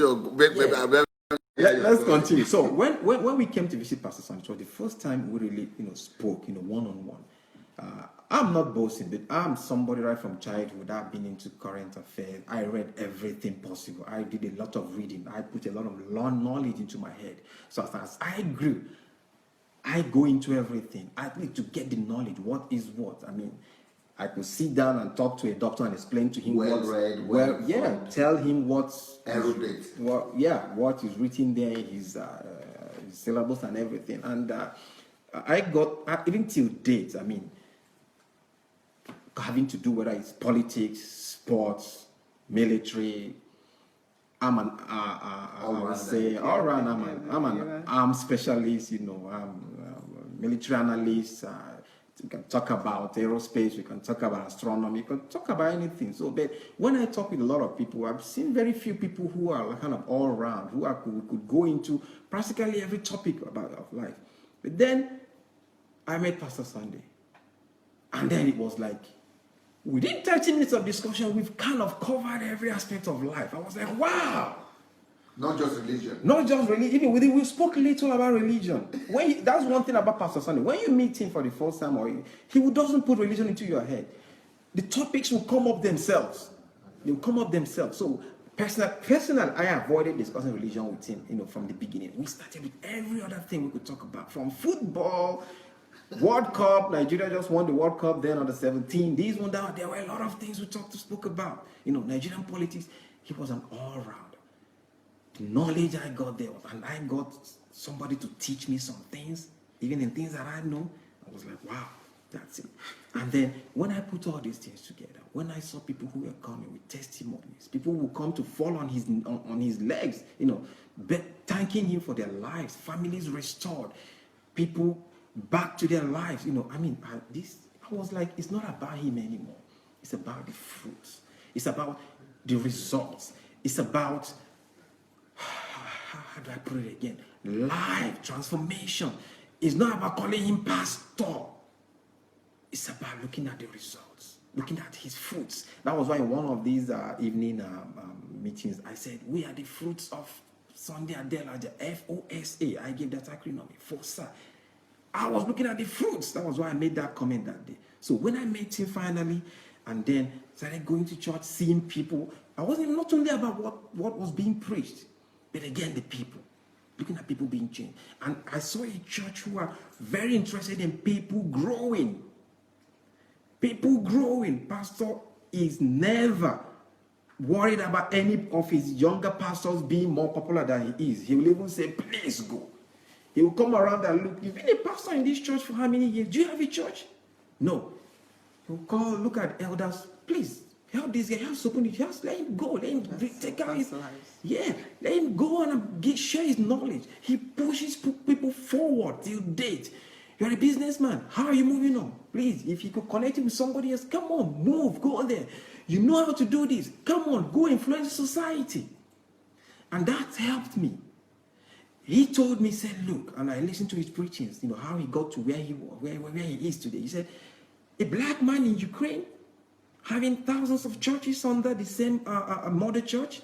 Let's continue. So when we came to visit Pastor Sancho, it was the first time we really spoke one-on-one. I'm not boasting, but I'm somebody right from childhood. I've been into current affairs. I read everything possible. I did a lot of reading. I put a lot of knowledge into my head. So as I grew, I go into everything. I need to get the knowledge. What is what? I could sit down and talk to a doctor and explain to him tell him what's erudite. What is written there, his syllabus and everything. And I got even till date. Having to do whether it's politics, sports, military. I'm an arms specialist. I'm a military analyst. We can talk about aerospace, we can talk about astronomy, we can talk about anything. So, but when I talk with a lot of people, I've seen very few people who are kind of all around, who could go into practically every topic of life. But then I met Pastor Sunday, and then it was like, within 30 minutes of discussion, we've kind of covered every aspect of life. I was like, wow. Not just religion. Not just religion. Even we spoke little about religion. That's one thing about Pastor Sunday. When you meet him for the first time, he doesn't put religion into your head. The topics will come up themselves. They will come up themselves. So personal, I avoided discussing religion with him, from the beginning. We started with every other thing we could talk about, from football, World Cup. Nigeria just won the World Cup then on the 17th. These one down. There were a lot of things we spoke about. Nigerian politics. He was an all-round. The knowledge I got there, and I got somebody to teach me some things, even in things that I know. I was like, wow, that's it. And then when I put all these things together, when I saw people who were coming with testimonies, people who come to fall on his legs, thanking him for their lives, families restored, people back to their lives, I was like, it's not about him anymore. It's about the fruits. It's about the results. It's about, how do I put it again? Life transformation. It's not about calling him pastor. It's about looking at the results, looking at his fruits. That was why in one of these evening meetings, I said, we are the fruits of Sunday Adela, the FOSA. I gave that acronym, FOSA. I was looking at the fruits. That was why I made that comment that day. So when I met him finally, and then started going to church, seeing people, I wasn't not only about what was being preached, but again, the people. Looking at people being changed. And I saw a church who are very interested in people growing. People growing. Pastor is never worried about any of his younger pastors being more popular than he is. He will even say, please go. He will come around and look. You've been a pastor in this church for how many years? Do you have a church? No. He will call, look at elders. Please, help this guy. Help open it. Just let him go. Let him take out his... Yeah. Let him go and share his knowledge. He pushes people forward till date. You're a businessman. How are you moving on? Please, if you could connect him with somebody else, come on, move, go on there. You know how to do this. Come on, go influence society. And that helped me. He told me, said, look, and I listened to his preachings, how he got to where he was, where he is today. He said, a black man in Ukraine having thousands of churches under the same mother church,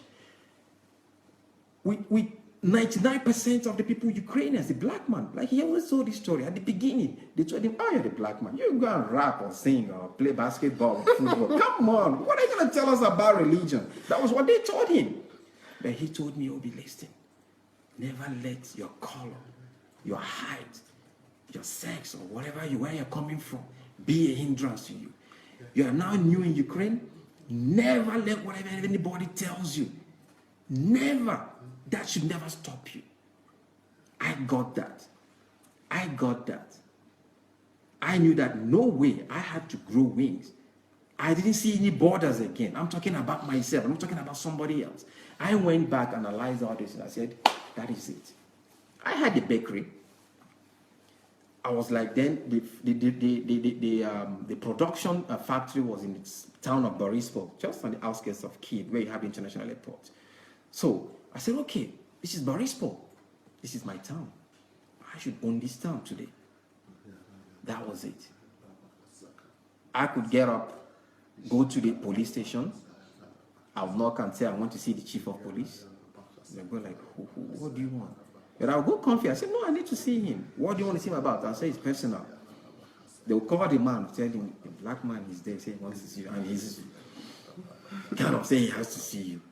with 99% of the people, Ukrainians, the black man, like he always told this story at the beginning. They told him, oh, you're the black man. You go and rap or sing or play basketball or football. Come on, what are you going to tell us about religion? That was what they told him. But he told me, Obi, listen, never let your color, your height, your sex, or whatever where you're coming from, be a hindrance to you. You are now new in Ukraine. Never let whatever anybody tells you. Never. That should never stop you. I got that. I got that. I knew that no way I had to grow wings. I didn't see any borders again. I'm talking about myself. I'm not talking about somebody else. I went back, analyzed all this, and I said, that is it. I had a bakery. I was like, then the production factory was in the town of Boryspil, just on the outskirts of Kyiv, where you have international airport. So I said, okay, this is Boryspil. This is my town. I should own this town today. That was it. I could get up, go to the police station. I'll knock and say, I want to see the chief of police. They'll go like, what do you want? But I'll go comfy. I said, no, I need to see him. What do you want to see him about? I'll say it's personal. They'll cover the man, tell him, the black man is there, say he wants to see you. And he's kind of saying he has to see you.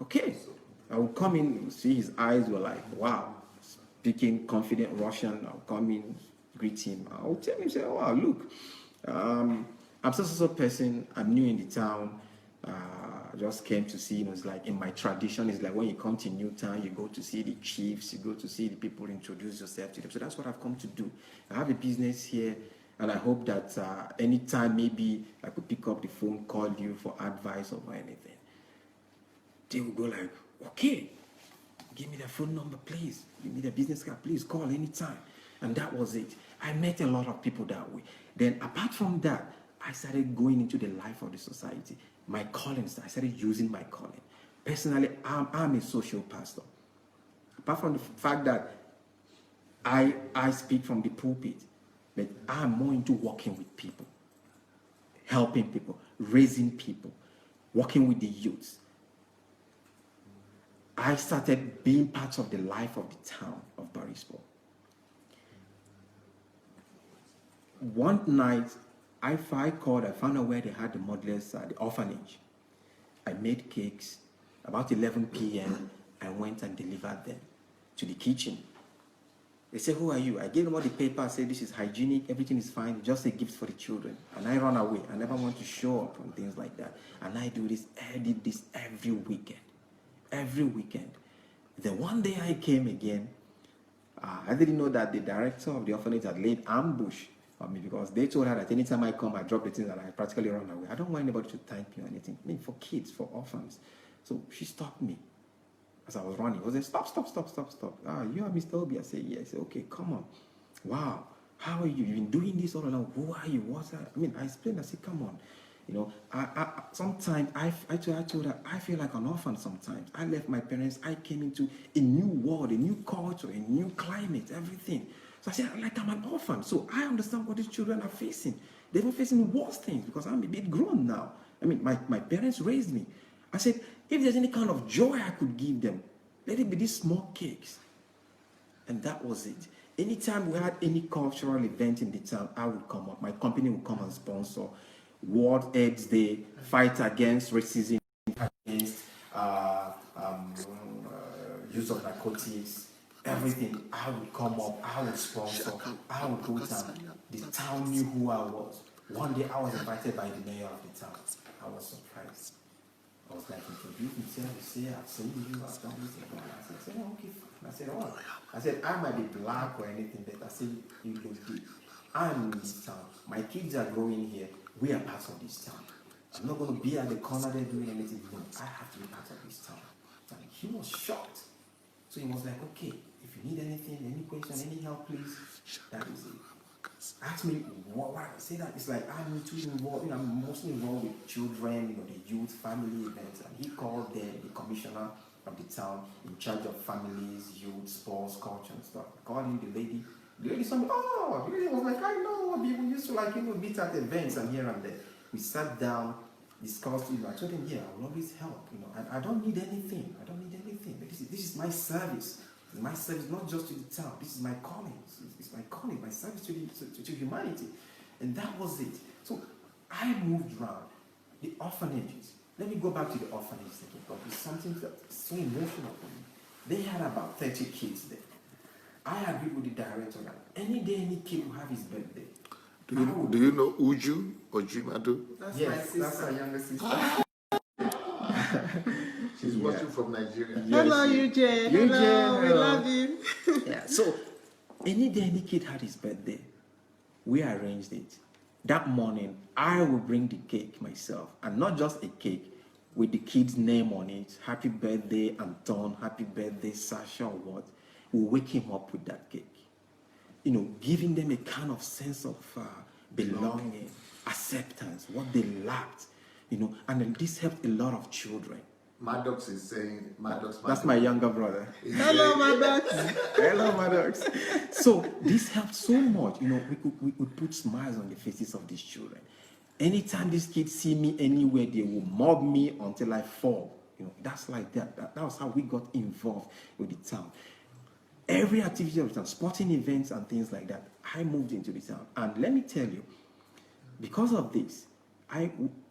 Okay. I would come in, see his eyes were like, wow, speaking confident Russian. I'll come in, greet him. I'll tell him, say, oh, wow, look, I'm such a person. I'm new in the town. I just came to see, it's like in my tradition, it's like when you come to new town, you go to see the chiefs, you go to see the people, introduce yourself to them. So that's what I've come to do. I have a business here, and I hope that anytime maybe I could pick up the phone, call you for advice or anything. They will go like, okay, give me the phone number, please. Give me the business card, please call anytime. And that was it. I met a lot of people that way. Then apart from that, I started going into the life of the society. My callings, I started using my calling. Personally, I'm a social pastor. Apart from the fact that I speak from the pulpit, but I'm more into working with people, helping people, raising people, working with the youths. I started being part of the life of the town of Boryspil. One night, I called, I found out where they had the mothers, the orphanage. I made cakes. About 11 p.m., I went and delivered them to the kitchen. They said, who are you? I gave them all the paper. I said, this is hygienic. Everything is fine. Just a gift for the children. And I run away. I never want to show up on things like that. And I did this every weekend. Every weekend. Then one day I came again. I didn't know that the director of the orphanage had laid ambush on me, because they told her that anytime I come, I drop the things and I practically run away. I don't want anybody to thank me or anything. I mean, for kids, for orphans. So she stopped me as I was running. I was like, stop. You are Mr. Obi? I said, yes. Okay, come on. Wow. How are you? You've been doing this all along. Who are you? What's that? I mean, I explained. I said, come on. Sometimes I told her, I feel like an orphan sometimes. I left my parents. I came into a new world, a new culture, a new climate, everything. So I said, like I'm an orphan. So I understand what these children are facing. They've been facing worse things because I'm a bit grown now. I mean, my parents raised me. I said, if there's any kind of joy I could give them, let it be these small cakes. And that was it. Anytime we had any cultural event in the town, I would come up. My company would come and sponsor World AIDS Day, fight against racism, against use of narcotics, everything. I would come up, I would sponsor, I would go down. The town knew who I was. One day I was invited by the mayor of the town. I was surprised. I was like, introduce myself, say, I've seen you, I've done this and that. I said, oh, okay. I said, oh. I said, I might be black or anything, but I said, you look good. I'm in this town. My kids are growing here. We are part of this town. I'm not going to be at the corner there doing anything. No, I have to be part of this town. And he was shocked. So he was like, okay, if you need anything, any question, any help, please, that is it. Ask me why I say that. It's like I'm too involved. I'm mostly involved with children, the youth, family events. And he called the commissioner of the town in charge of families, youth, sports, culture, and stuff. I called him the lady. The lady saw me. The lady was like, I know. We used to meet at events and here and there. We sat down. discussed, I told them, yeah, I will always help, and I don't need anything. But this is my service. My service, not just to the town. This is my calling. It's my calling, my service to humanity. And that was it. So I moved around the orphanages. Let me go back to the orphanages again, because it's something that's so emotional for me. They had about 30 kids there. I agreed with the director that any day any kid will have his birthday. Do you know Ojimadu? That's my sister. That's my younger sister. She's watching from Nigeria. Yes. Hello, Eugene. Hello, we love you. Yeah. So any day any kid had his birthday, we arranged it. That morning, I will bring the cake myself, and not just a cake with the kid's name on it. Happy birthday, Anton. Happy birthday, Sasha. Or what? We'll wake him up with that cake. Giving them a kind of sense of belonging, acceptance, what they lacked. And this helped a lot of children. Maddox is saying, Maddox. That's my younger brother. Hello, Maddox. Hello, Maddox. So this helped so much. We could put smiles on the faces of these children. Anytime these kids see me anywhere, they will mob me until I fall. That's like that. That was how we got involved with the town. Every activity of the town, sporting events and things like that, I moved into the town. And let me tell you, because of this,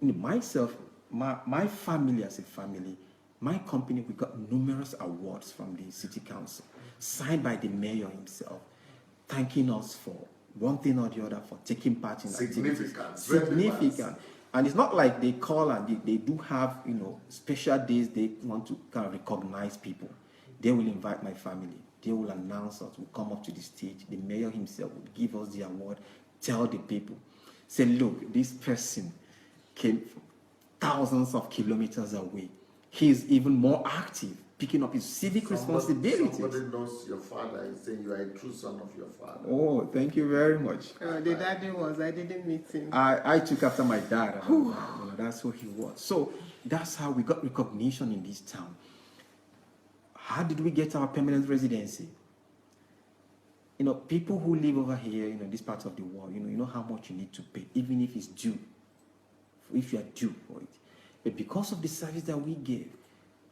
myself, my family as a family, my company, we got numerous awards from the city council, signed by the mayor himself, thanking us for one thing or the other for taking part in activities. Significant. And it's not like they call and they do have, special days they want to kind of recognize people. They will invite my family. They will announce us. We'll come up to the stage. The mayor himself will give us the award, tell the people, say, look, this person came from thousands of kilometers away. He is even more active, picking up his civic responsibilities. Somebody knows your father. He's saying you are a true son of your father. Oh, thank you very much. The daddy I didn't meet him. I took after my dad. That's who he was. So that's how we got recognition in this town. How did we get our permanent residency? People who live over here, this part of the world, you know how much you need to pay, even if it's due, if you are due for it. But because of the service that we gave,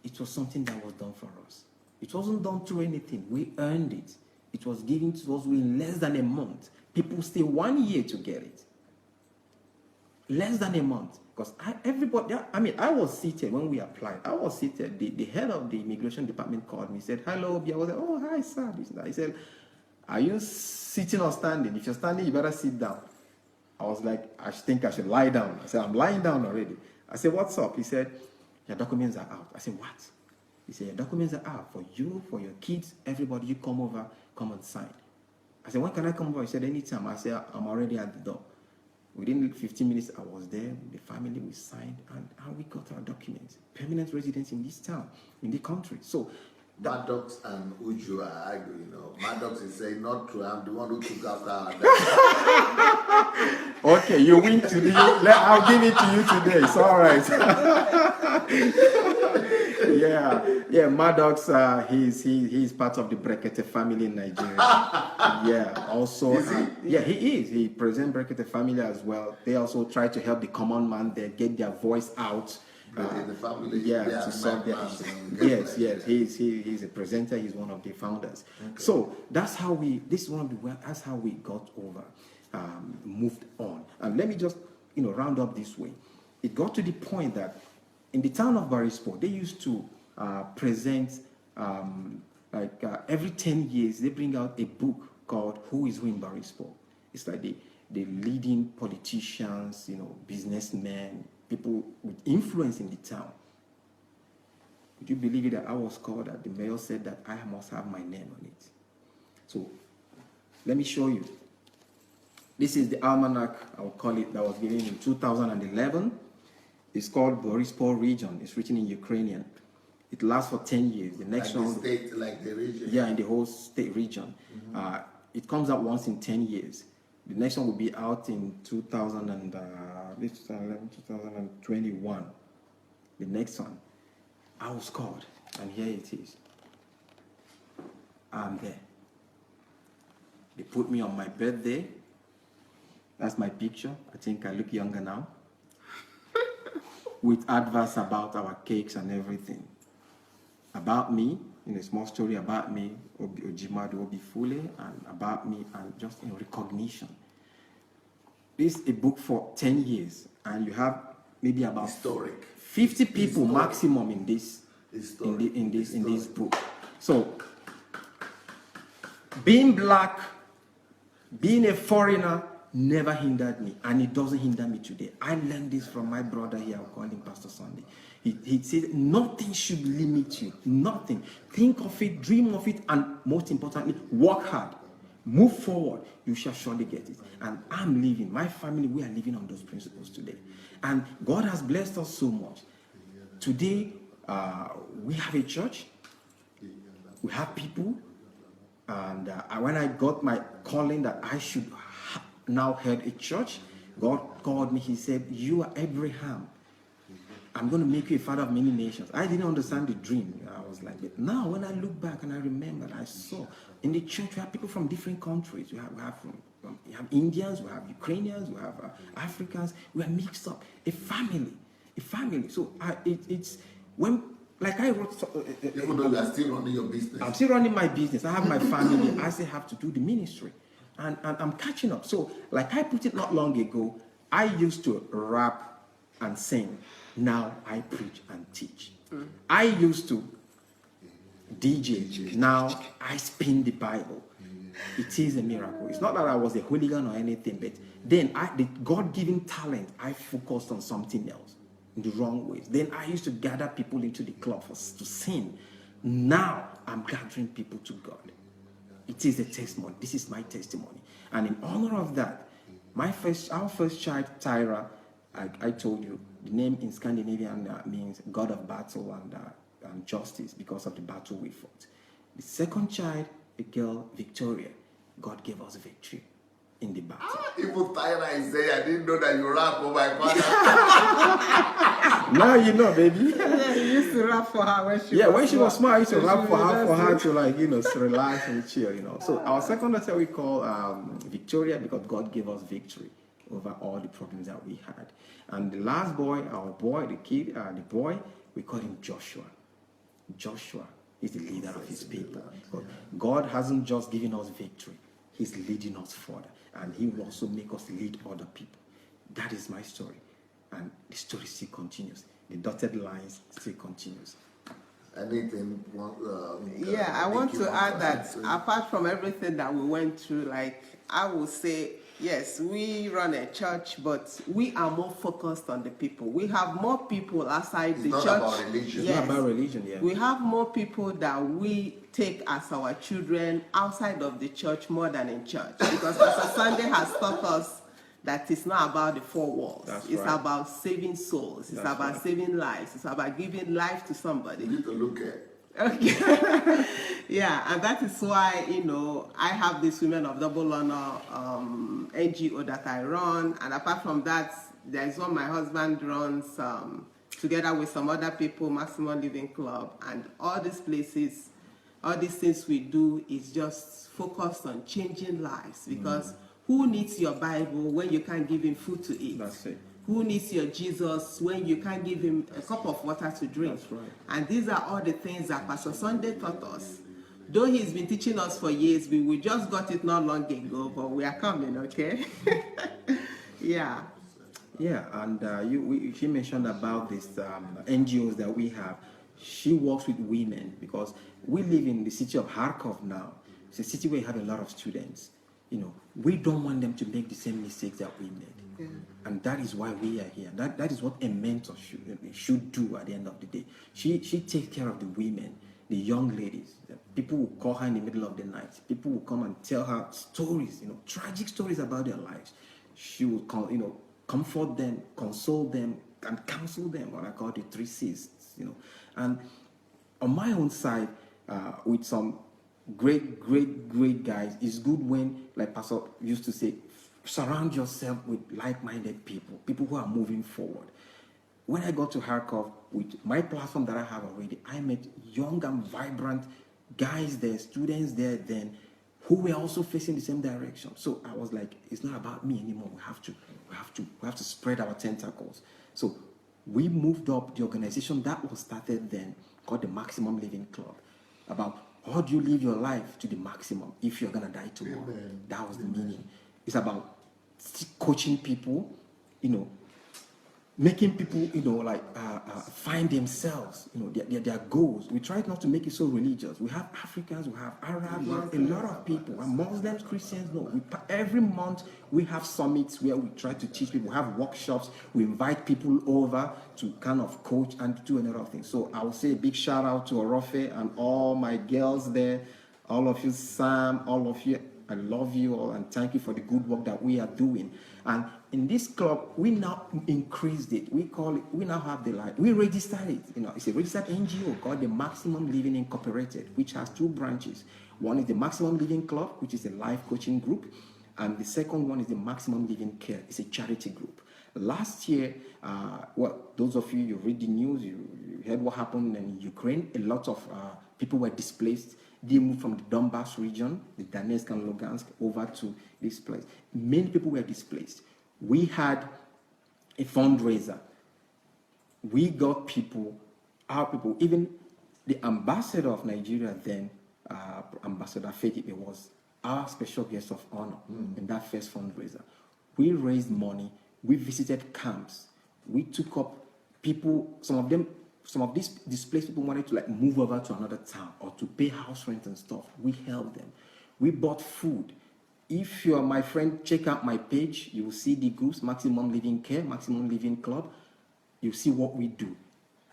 it was something that was done for us. It wasn't done through anything. We earned it. It was given to us in less than a month. People stay 1 year to get it. Less than a month. Because I was seated when we applied. I was seated. The head of the immigration department called me, said, hello, I was like, oh, hi, sir. He said, are you sitting or standing? If you're standing, you better sit down. I was like, I think I should lie down. I said, I'm lying down already. I said, what's up? He said, your documents are out. I said, what? He said, your documents are out for you, for your kids, everybody. You come over, come and sign. I said, when can I come over? He said, anytime. I said, I'm already at the door. Within 15 minutes, I was there. The family, we signed, and we got our documents. Permanent residence in this town, in the country. So, Maddox and Uju are arguing. Maddox is saying, not true. I'm the one who took after her. Okay, you win today. I'll give it to you today. It's all right. Yeah. Maddox, he's part of the Brekete family in Nigeria. Yeah. Also, Is he? Yeah, he is. He presents Brekete family as well. They also try to help the common man there get their voice out. In the family, to solve their issues. Yes. He's a presenter. He's one of the founders. Okay. So that's how that's how we got over, moved on. And let me just round up this way. It got to the point that in the town of Barispo, they used to present every 10 years they bring out a book called Who is Who in Barispo. It's like the leading politicians, businessmen, people with influence in the town. Would you believe it that I was called that the mayor said that I must have my name on it? So let me show you. This is the almanac, I will call it, that was given in 2011. It's called Borispo Region. It's written in Ukrainian. It lasts for 10 years. The next like one, the state, like the region. Yeah, in the whole state region. Mm-hmm. It comes out once in 10 years. The next one will be out in 2021. The next one, I was called, and here it is. I'm there. They put me on my birthday. That's my picture. I think I look younger now. with adverts about our cakes and everything. About me, in a small story about me, Ojimadu Obi Fule, and about me, and just in recognition. This is a book for 10 years, and you have maybe about Historic. 50 people Historic. maximum in this in this book. So being black, being a foreigner never hindered me, and it doesn't hinder me today. I learned this from my brother here. I'll call him Pastor Sunday. He said nothing should limit you. Nothing. Think of it, dream of it, and most importantly, work hard. Move forward. You shall surely get it. And I'm living, my family, we are living on those principles today. And God has blessed us so much. Today, we have a church. We have people. And when I got my calling that I should now head a church, God called me. He said, you are Abraham. I'm going to make you a father of many nations. I didn't understand the dream. I was like, but now when I look back and I remember, I saw in the church we have people from different countries. We have Indians, we have Ukrainians, we have Africans. We are mixed up. A family. So it's when, like I wrote. Even though you are still running your business. I'm still running my business. I have my family. I still have to do the ministry. And I'm catching up. So, like I put it not long ago, I used to rap and sing. Now I preach and teach. I used to DJ. Now I spin the Bible. It is a miracle. It's not that I was a hooligan or anything, but then the God-given talent, I focused on something else in the wrong ways. Then I used to gather people into the club to sing. Now I'm gathering people to God. It is a testimony. This is my testimony. And in honor of that, our first child, Tyra, I told you, the name in Scandinavian means God of battle and justice because of the battle we fought. The second child, a girl, Victoria, God gave us victory in the battle. Even Tyra is saying, I didn't know that you rap for my father. Now you know, baby. Yeah, you used to rap for her when she was small. I used to rap for her to relax and chill, So our second daughter we call Victoria because God gave us victory over all the problems that we had. And the last boy, the boy, we call him Joshua. Joshua is the leader of his people. God hasn't just given us victory. He's leading us further. And he will also make us lead other people. That is my story. And the story still continues. The dotted lines still continues. Anything? I want to add that apart from everything that we went through, like I would say, yes, we run a church, but we are more focused on the people. We have more people outside the church. It's not about religion. Yes. It's not about religion, yeah. We have more people that we take as our children outside of the church more than in church. Because Pastor Sunday has taught us that it's not about the four walls. It's about saving souls. It's about saving lives. It's about giving life to somebody. You need to look at. Okay. Yeah, and that is why, I have this Women of Double Honor NGO that I run. And apart from that, there is one my husband runs together with some other people, Maximum Living Club. And all these places, all these things we do is just focused on changing lives. Because who needs your Bible when you can't give him food to eat? That's it. Who needs your Jesus when you can't give him a cup of water to drink? That's right. And these are all the things that Pastor Sunday taught us. Though he's been teaching us for years, we just got it not long ago, but we are coming, okay? Yeah. Yeah, and she mentioned about these NGOs that we have. She works with women because we live in the city of Kharkov now. It's a city where you have a lot of students. We don't want them to make the same mistakes that we made. Yeah. And that is why we are here. That is what a mentor should do at the end of the day. She takes care of the women, the young ladies. People will call her in the middle of the night. People will come and tell her stories, tragic stories about their lives. She will comfort them, console them, and counsel them, what I call the 3 C's, And on my own side, with some great guys, it's good when, like Pastor used to say, surround yourself with like-minded people who are moving forward. When I got to Kharkov, with my platform that I have already, I met young and vibrant guys there, students there then, who were also facing the same direction. So I was like, it's not about me anymore. We have to spread our tentacles. So we moved up the organization that was started then called the Maximum Living Club, about how do you live your life to the maximum if you're gonna die tomorrow. Amen. That was the meaning. It's about coaching people, making people, find themselves, their goals. We try not to make it so religious. We have Africans, we have Arabs, we have a lot of people, and Muslims, Christians. No, every month we have summits where we try to teach people. We have workshops. We invite people over to kind of coach and do a lot of things. So I will say a big shout out to Orofe and all my girls there, all of you, Sam, all of you. I love you all and thank you for the good work that we are doing. And in this club, we now increased it. We now have we registered it. It's a registered NGO called the Maximum Living Incorporated, which has 2 branches. One is the Maximum Living Club, which is a life coaching group. And the second one is the Maximum Living Care. It's a charity group. Last year, those of you read the news, you heard what happened in Ukraine. A lot of people were displaced. They moved from the Donbass region, the Donetsk and Lugansk, over to this place. Many people were displaced. We had a fundraiser. We got our people, even the ambassador of Nigeria then, Ambassador Fetipe, was our special guest of honor in that first fundraiser. We raised money. We visited camps. We took up people, some of these displaced people wanted to move over to another town or to pay house rent and stuff. We helped them. We bought food. If you're my friend, check out my page. You will see the groups, Maximum Living Care, Maximum Living Club. You see what we do.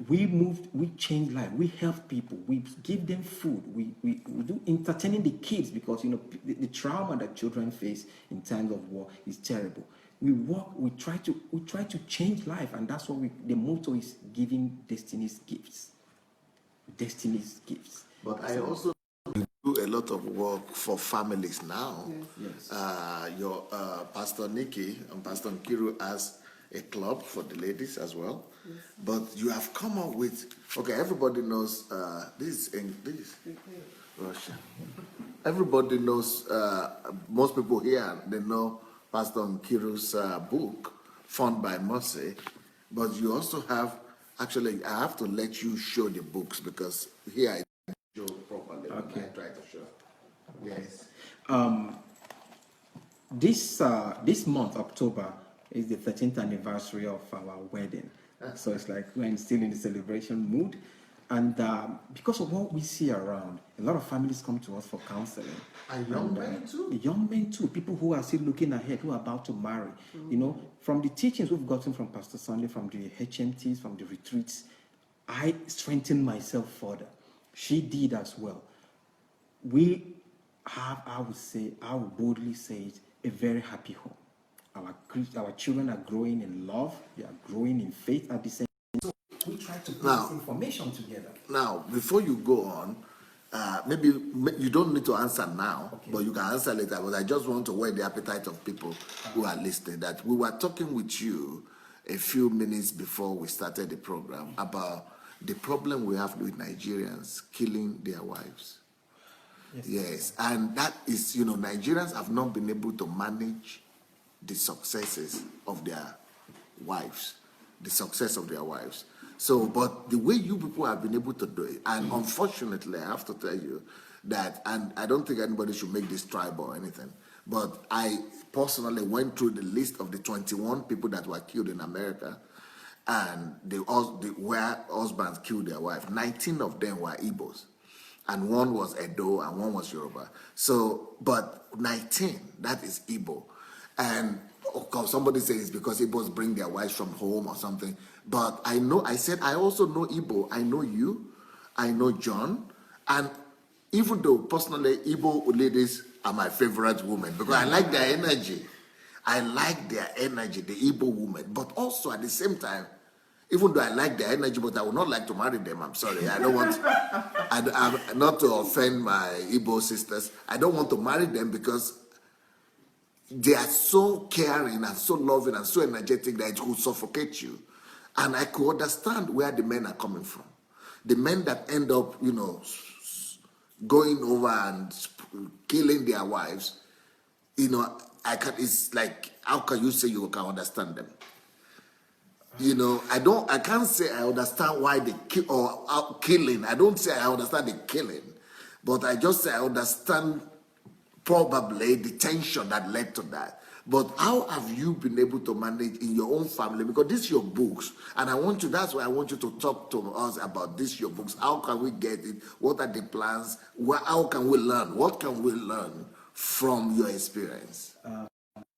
We moved, we changed life. We help people. We give them food. We do entertaining the kids because the trauma that children face in times of war is terrible. We work, we try to change life, and that's what the motto is: giving destiny's gifts. Destiny's gifts. But I also do a lot of work for families now. Yes. Your Pastor Nikki and Pastor Nkiru has a club for the ladies as well. Yes. But you have come up with, everybody knows this is Russia. Everybody knows, most people here, they know Pastor Nkiru's book, Fund by Mercy, but you also have, I have to let you show the books because here I show properly. Okay. I try to show. Yes. This month, October, is the 13th anniversary of our wedding. So it's like we're still in the celebration mood. And because of what we see around, a lot of families come to us for counseling. And young men too? Young men too. People who are still looking ahead, who are about to marry. From the teachings we've gotten from Pastor Sunday, from the HMTs, from the retreats, I strengthened myself further. She did as well. We have, I would boldly say it, a very happy home. Our children are growing in love. They are growing in faith at the same time. So we try to put this information together. Now, before you go on, maybe you don't need to answer now, but you can answer later. But I just want to whet the appetite of people who are listening. That we were talking with you a few minutes before we started the program about the problem we have with Nigerians killing their wives. Yes, and that is, Nigerians have not been able to manage the successes of their wives, So, but the way you people have been able to do it, and unfortunately, I have to tell you that, and I don't think anybody should make this tribal or anything, but I personally went through the list of the 21 people that were killed in America, and where husbands killed their wife. 19 of them were Igbos, and one was Edo, and one was Yoruba. So, but 19, that is Igbo. And of course, somebody says it's because Igbos bring their wives from home or something. But I also know Igbo. I know you. I know John. And even though personally, Igbo ladies are my favorite women because I like their energy. The Igbo women. But also at the same time, even though I like their energy, but I would not like to marry them. I'm sorry. I don't want, I'm not to offend my Igbo sisters. I don't want to marry them because they are so caring and so loving and so energetic that it could suffocate you. And I could understand where the men are coming from. The men that end up, going over and killing their wives, it's like, how can you say you can understand them? You know, I can't say I understand why they kill or killing. I don't say I understand the killing, but I just say I understand probably the tension that led to that. But how have you been able to manage in your own family? Because this is your books, and that's why I want you to talk to us about this, your books. How can we get it? What are the plans? How can we learn? What can we learn from your experience?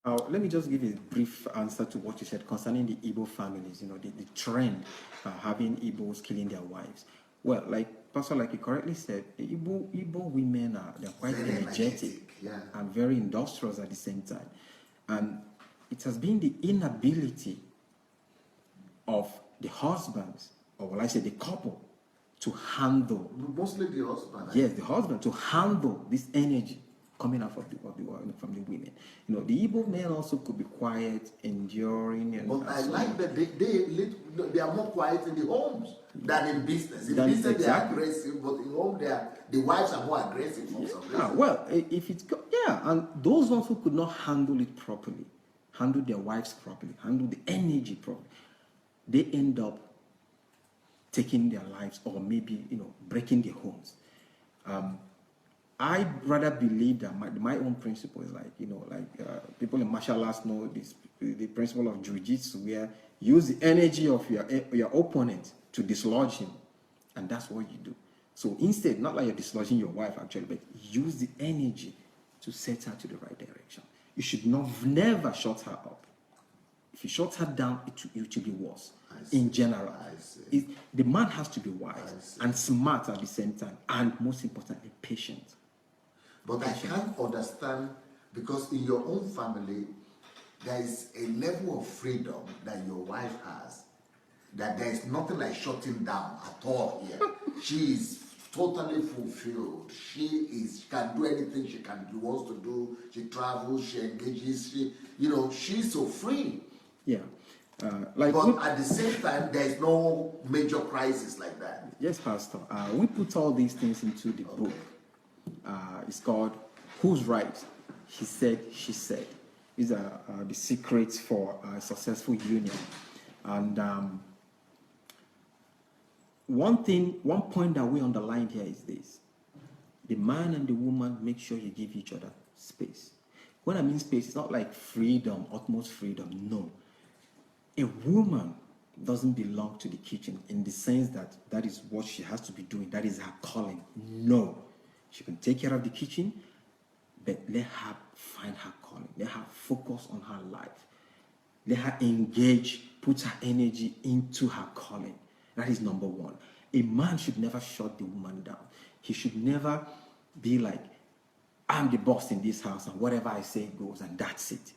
Let me just give a brief answer to what you said concerning the Igbo families, the trend having Igbos killing their wives. Well, like you correctly said, the Igbo women they're quite Very energetic yeah. and very industrious at the same time. And it has been the inability of the husbands, or will I say the couple, to handle. Mostly the husband. Yes, the husband to handle this energy coming out from the women. The Igbo men also could be quiet, enduring. But I like that they are more quiet in the homes than in business. In business exactly. They are aggressive, but in home the wives are more aggressive for some reason. Well, and those ones who could not handle it properly, handle their wives properly, handle the energy properly, they end up taking their lives or maybe breaking their homes. I rather believe that my own principle is people in martial arts know this, the principle of jiu-jitsu, where you use the energy of your opponent to dislodge him, and that's what you do. So instead, not like you're dislodging your wife actually, but use the energy to set her to the right direction. You should never shut her up. If you shut her down, it will be worse. In general, the man has to be wise and smart at the same time, and most importantly, patient. But I can't understand, because in your own family, there is a level of freedom that your wife has, that there is nothing like shutting down at all here. She is totally fulfilled. She can do anything she wants to do. She travels, she engages, she's so free. Yeah. But at the same time, there is no major crisis like that. Yes, Pastor. We put all these things into the book. It's called Who's Right? He Said, She Said. These are the secrets for a successful union. And one point that we underlined here is this: the man and the woman, make sure you give each other space. When I mean space, it's not like freedom, utmost freedom. No. A woman doesn't belong to the kitchen in the sense that is what she has to be doing. That is her calling. No. She can take care of the kitchen, but let her find her calling. Let her focus on her life. Let her engage, put her energy into her calling. That is number one. A man should never shut the woman down. He should never be like, I'm the boss in this house, and whatever I say goes, and that's it.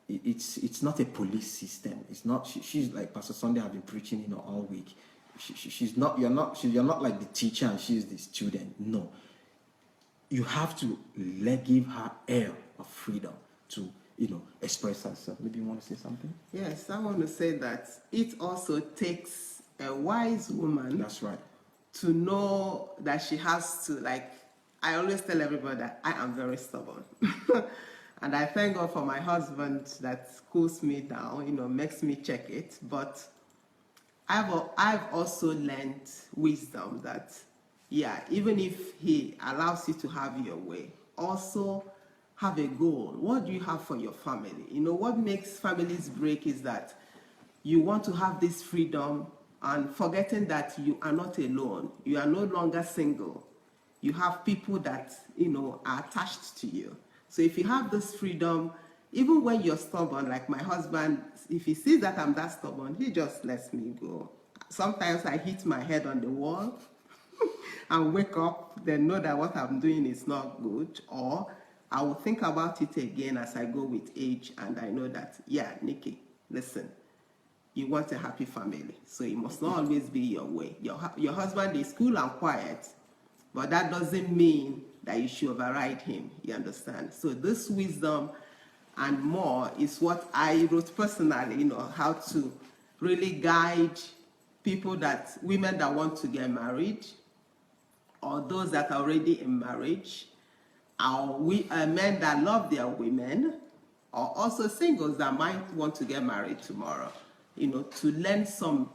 It's not a police system. It's not. She's like Pastor Sunday have been preaching, all week. She's not. You're not like the teacher and she's the student. No. You have to give her air of freedom to express herself. Maybe you want to say something? Yes, I want to say that it also takes a wise woman. That's right. To know that she has to, I always tell everybody that I am very stubborn. And I thank God for my husband that cools me down, makes me check it. But I've also learned wisdom that, even if he allows you to have your way, also have a goal. What do you have for your family? What makes families break is that you want to have this freedom and forgetting that you are not alone. You are no longer single. You have people that, are attached to you. So if you have this freedom, even when you're stubborn, like my husband, if he sees that I'm that stubborn, he just lets me go. Sometimes I hit my head on the wall and wake up, then know that what I'm doing is not good, or I will think about it again as I go with age, and I know that, Nikki, listen, you want a happy family, so it must not always be your way. Your husband is cool and quiet, but that doesn't mean that you should override him, you understand? So this wisdom and more is what I wrote personally, how to really guide women that want to get married, or those that are already in marriage, or men that love their women, or also singles that might want to get married tomorrow. to learn some,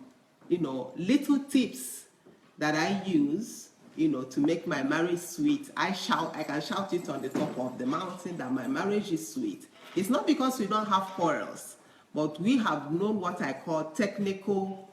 little tips that I use, to make my marriage sweet. I can shout it on the top of the mountain that my marriage is sweet. It's not because we don't have quarrels, but we have known what I call technical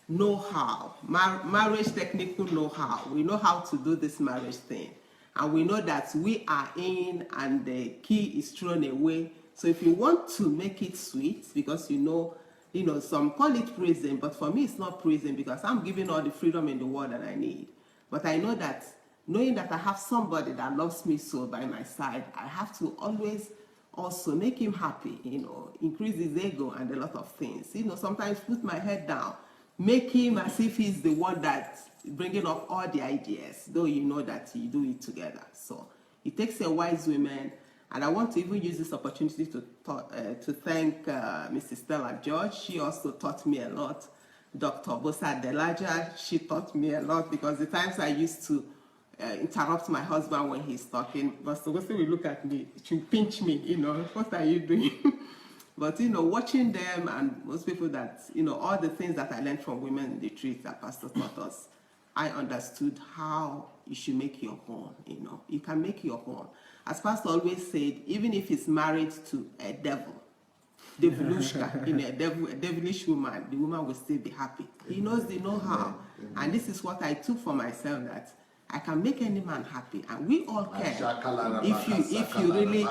know-how, marriage technical know-how. We know how to do this marriage thing. And we know that we are in and the key is thrown away. So if you want to make it sweet, because some call it prison, but for me it's not prison because I'm giving all the freedom in the world that I need. But I know that, knowing that I have somebody that loves me so by my side, I have to always also make him happy, increase his ego and a lot of things. Sometimes put my head down, make him as if he's the one that's bringing up all the ideas, though you know that you do it together. So it takes a wise woman, and I want to even use this opportunity to thank Mrs. Stella George. She also taught me a lot. Dr. Bosa Delaja, she taught me a lot, because the times I used to interrupt my husband when he's talking, but so will look at me, she will pinch me, what are you doing? But, watching them and most people that, all the things that I learned from Women in the Street that Pastor taught us, I understood how you should make your own, You can make your own. As Pastor always said, even if he's married to a devil, devilushka, a devilish woman, the woman will still be happy. He knows the know-how. And this is what I took for myself, that I can make any man happy, and we all can. If you really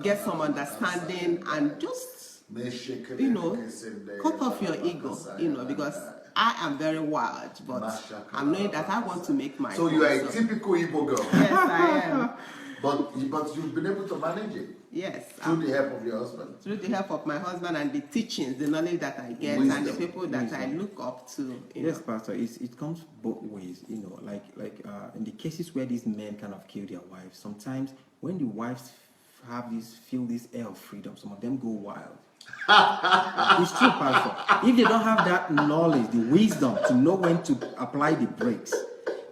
get some understanding and just cut off your ego, because I am very wild, but I'm knowing that I want to make my. So you are a typical Igbo girl. Yes, I am. But you've been able to manage it. Yes. Through the help of your husband. Through the help of my husband and the teachings, the knowledge that I get, and the people that I look up to. Yes, Pastor. It comes both ways. Like in the cases where these men kind of kill their wives, sometimes when the wives feel this air of freedom, some of them go wild. It's true, Pastor. If they don't have that knowledge, the wisdom to know when to apply the brakes,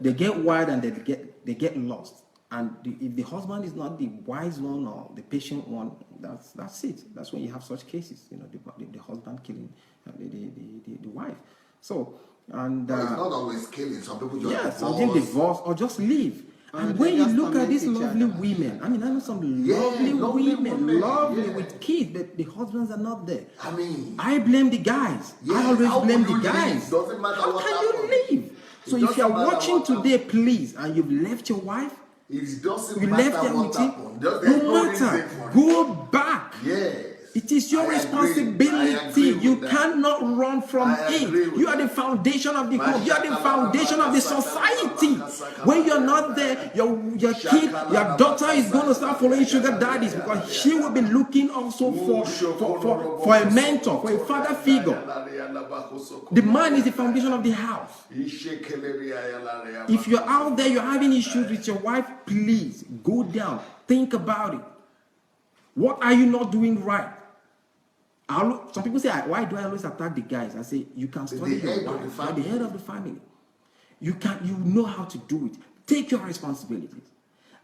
they get wild and they get lost. And if the husband is not the wise one or the patient one, that's it. That's when you have such cases. The husband killing the wife. So and it's not always killing. Some people just divorce or just leave. And when you look at these lovely women, I know some lovely women, lovely with kids, but the husbands are not there. I blame the guys. I always blame the guys. Doesn't matter How can you leave? So if you're watching today, please, and you've left your wife, it doesn't you matter left them what with happened. it, no matter, go back. Yes. It is your responsibility. You cannot run from it. You are the foundation of the home. You are the foundation of the society. When you're not there, your kid, your daughter is going to start following sugar daddies, because she will be looking also for a mentor, for a father figure. The man is the foundation of the house. If you're out there, you're having issues with your wife, please go down. Think about it. What are you not doing right? Some people say, why do I always attack the guys? I say, you can study your wife. You're the head of the family. You know how to do it. Take your responsibilities.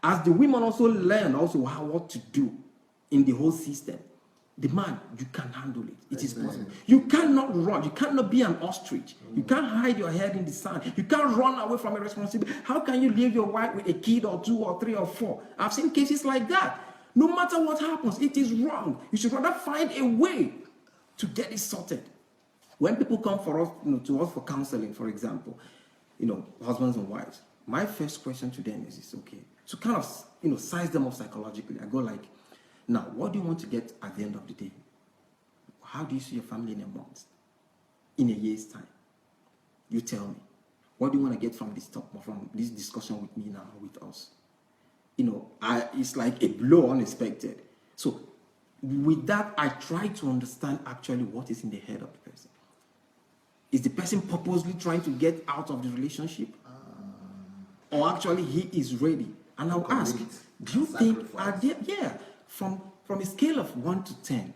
As the women also learn what to do in the whole system. The man, you can handle it. It is possible. You cannot run. You cannot be an ostrich. You can't hide your head in the sand. You can't run away from a responsibility. How can you leave your wife with a kid or 2 or 3 or 4? I've seen cases like that. No matter what happens, it is wrong. You should rather find a way to get it sorted. When people come to us for counseling, for example, husbands and wives, my first question to them is okay. So kind of, size them up psychologically. I go like, now, what do you want to get at the end of the day? How do you see your family in a month? In a year's time? You tell me. What do you want to get from this discussion with me now, with us? It's like a blow unexpected. So with that, I try to understand actually what is in the head of the person. Is the person purposely trying to get out of the relationship? Or actually he is ready? And I'll ask, do you think, from a scale of 1 to 10,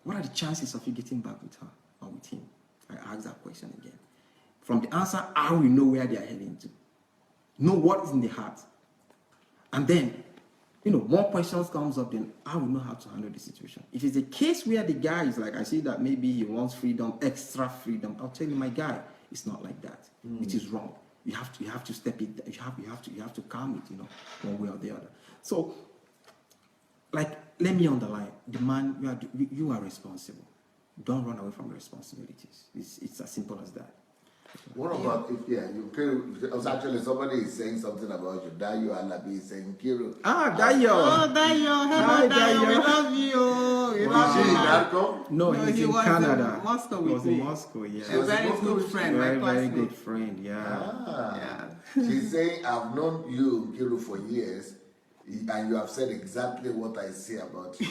what are the chances of you getting back with her or with him? I ask that question again. From the answer, I will know where they are heading to. Know what is in the heart. And then, more questions comes up, then I will know how to handle the situation. If it's a case where the guy is like, I see that maybe he wants freedom, extra freedom, I'll tell you, my guy, it's not like that. It is wrong. You have to step it. You have to calm it. One way or the other. So, like, let me underline: the man, you are responsible. Don't run away from responsibilities. It's as simple as that. What about because actually somebody is saying something about you. Dayo Alabi is saying Kiro. Dayo. Oh, Dayo. Hello, Dayo. We love you. We love Is you. she in Narco? No, he's in Canada. In Moscow with he was me. in Moscow, yeah. A very good friend, Very, my very classmate. good friend, yeah. Yeah. She's saying, I've known you, Kiro, for years, and you have said exactly what I say about you.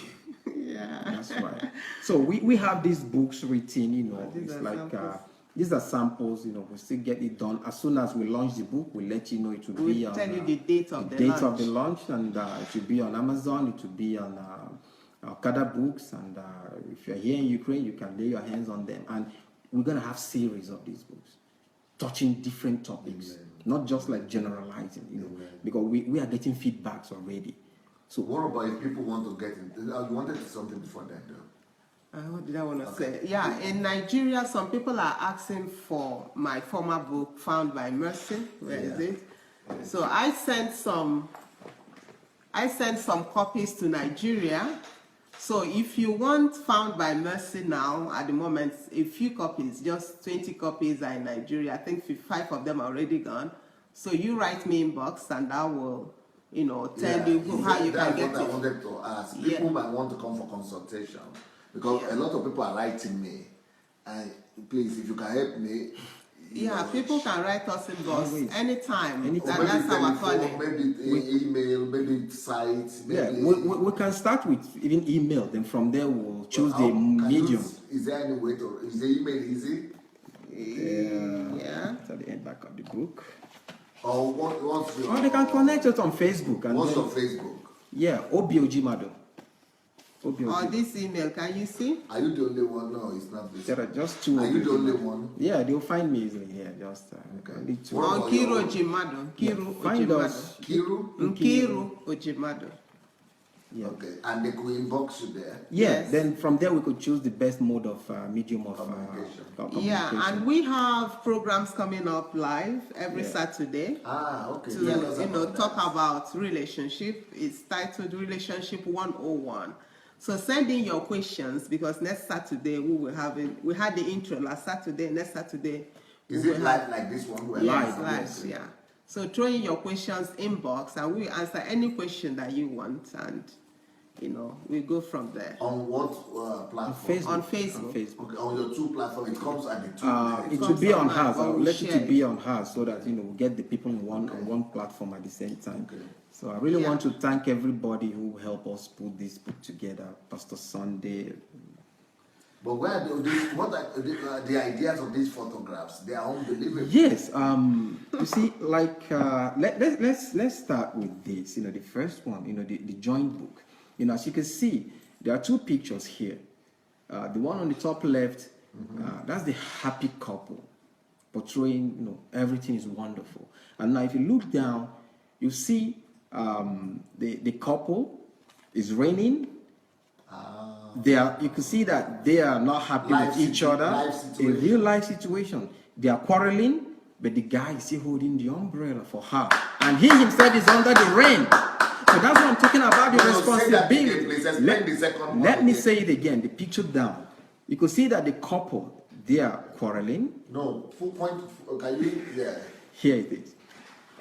Yeah. That's right. So we have these books written, These it's are like samples. these are samples, we still get it done. As soon as we launch the book, we'll let you know it will be We'll on tell you the date of the date launch. of the launch, and it will be on Amazon, it will be on Okada Books, and if you're here in Ukraine, you can lay your hands on them. And we're gonna have series of these books touching different topics, not just like generalizing, because we are getting feedbacks already. So What about if people want to get in? You wanted something before that, though. What did I want to say? Yeah, in Nigeria, some people are asking for my former book, Found by Mercy. Where is it? So I sent some copies to Nigeria. So if you want Found by Mercy now, at the moment, a few copies, just 20 copies are in Nigeria. I think 5 of them are already gone. So you write me inbox and I will, tell you how you can get That's what I it. wanted to ask. People might want to come for consultation because a lot of people are writing me. And please, if you can help me. People can write us inbox anytime. Or That's maybe our telephone, calling. maybe email, maybe site. Maybe we can start with even email. Then from there we'll choose the medium. Is there any way to? Is the email easy? Yeah. It's at the end back of the book. Or what's your? Or they can connect us on Facebook. And What's then, your Facebook? Yeah, Ojimadu. Or this email, can you see? Are you the only one? No, it's not this. There are just two. Are you the only one? Yeah, they'll find me easily here. Just only two. What On about Kiro your- Ojimadu. Kiro Find Ojimadu. us. Kiru? Nkiru Ojimadu. Yeah. Okay, and they could inbox you there. Yeah, Yes. then from there we could choose the best mode of medium of Communication. communication. Yeah, and we have programs coming up live every Yeah. Saturday Okay. to Tell us about talk that. about relationship. It's titled Relationship 101. So send in your questions because next Saturday we had the intro last Saturday. Next Saturday Is we it will live like this one? We're Yes, Live, live, yeah. So throw in your questions inbox and we answer any question that you want and we go from there. On what platform? On Facebook. Okay, on your two platforms, it comes at the two. It Comes will be on online, hers. but I'll we let it share to be it. on hers so that we get the people on one platform at the same time. Okay. So I really Yeah. want to thank everybody who helped us put this book together. Pastor Sunday. But what are the ideas of these photographs? They are unbelievable. Yes. You see, like let's start with this. The first one. The joint book. As you can see, there are two pictures here. The one on the top left, that's the happy couple, portraying everything is wonderful. And now if you look down, you see the couple is raining. You can see that they are not happy with each other. A real life situation. They are quarreling, but the guy is still holding the umbrella for her, and he himself is under the rain. So that's what I'm talking about, the responsibility. Let me say it again, the picture down. You can see that the couple, they are quarreling. No, full point. Can you? Yeah. Here it is.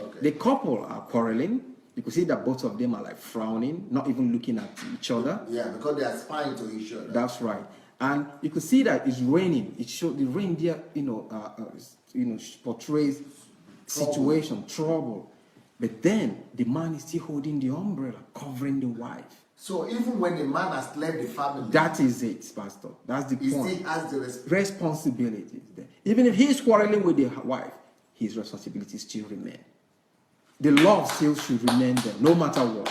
Okay. The couple are quarreling. You can see that both of them are like frowning, not even looking at each other. Yeah, because they are spying to each other. That's right. And you can see that it's raining. It shows the reindeer, portrays situation, trouble. But then the man is still holding the umbrella, covering the wife. So even when the man has left the family, That is it, Pastor. That's the he point. still has the Responsibility is there. Even if he is quarreling with the wife, his responsibility still remain. The love still should remain there, no matter what.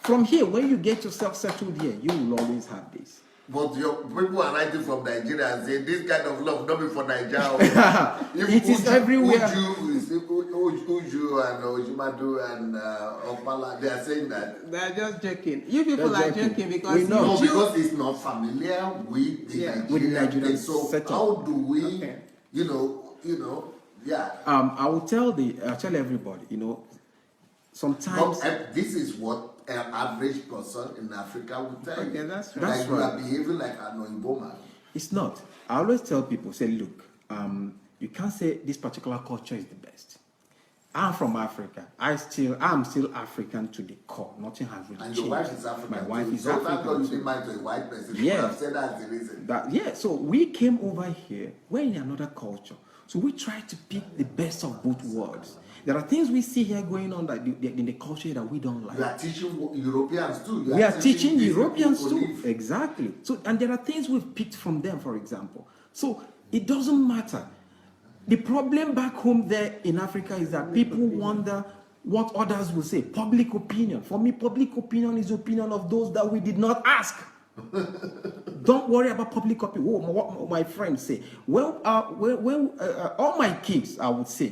From here, when you get yourself settled here, you will always have this. But your people are writing from Nigeria and saying this kind of love not be for Nigeria. It is everywhere. Uju and Ojimadu and Opala, they are saying that. They're just joking. You people are joking because We know. No, because it's not familiar with the Nigerian thing. So setup. how do we, Okay. yeah. I will tell everybody, sometimes. But, this is what an average person in Africa would tell you. Okay, that's right. Like That's you right. are behaving like an Oyibo man. It's not. I always tell people, say, look, you can't say this particular culture is the best. I'm from Africa. I'm still African to the core. Nothing has really And changed. your wife is African. My wife too. is so thank God African you too. didn't mind to a white person. You Yeah. could have said that's the reason. So we came over here, we're in another culture. So we try to pick the best of both worlds. There are things we see here going on that in the culture that we don't like. You are teaching Europeans too. We are teaching these Europeans people to too. live. Exactly. So, and there are things we've picked from them, for example. So it doesn't matter. The problem back home there in Africa is that people wonder what others will say. Public opinion. For me, public opinion is the opinion of those that we did not ask. Don't worry about public opinion. What my friends say. Well, all my kids, I would say,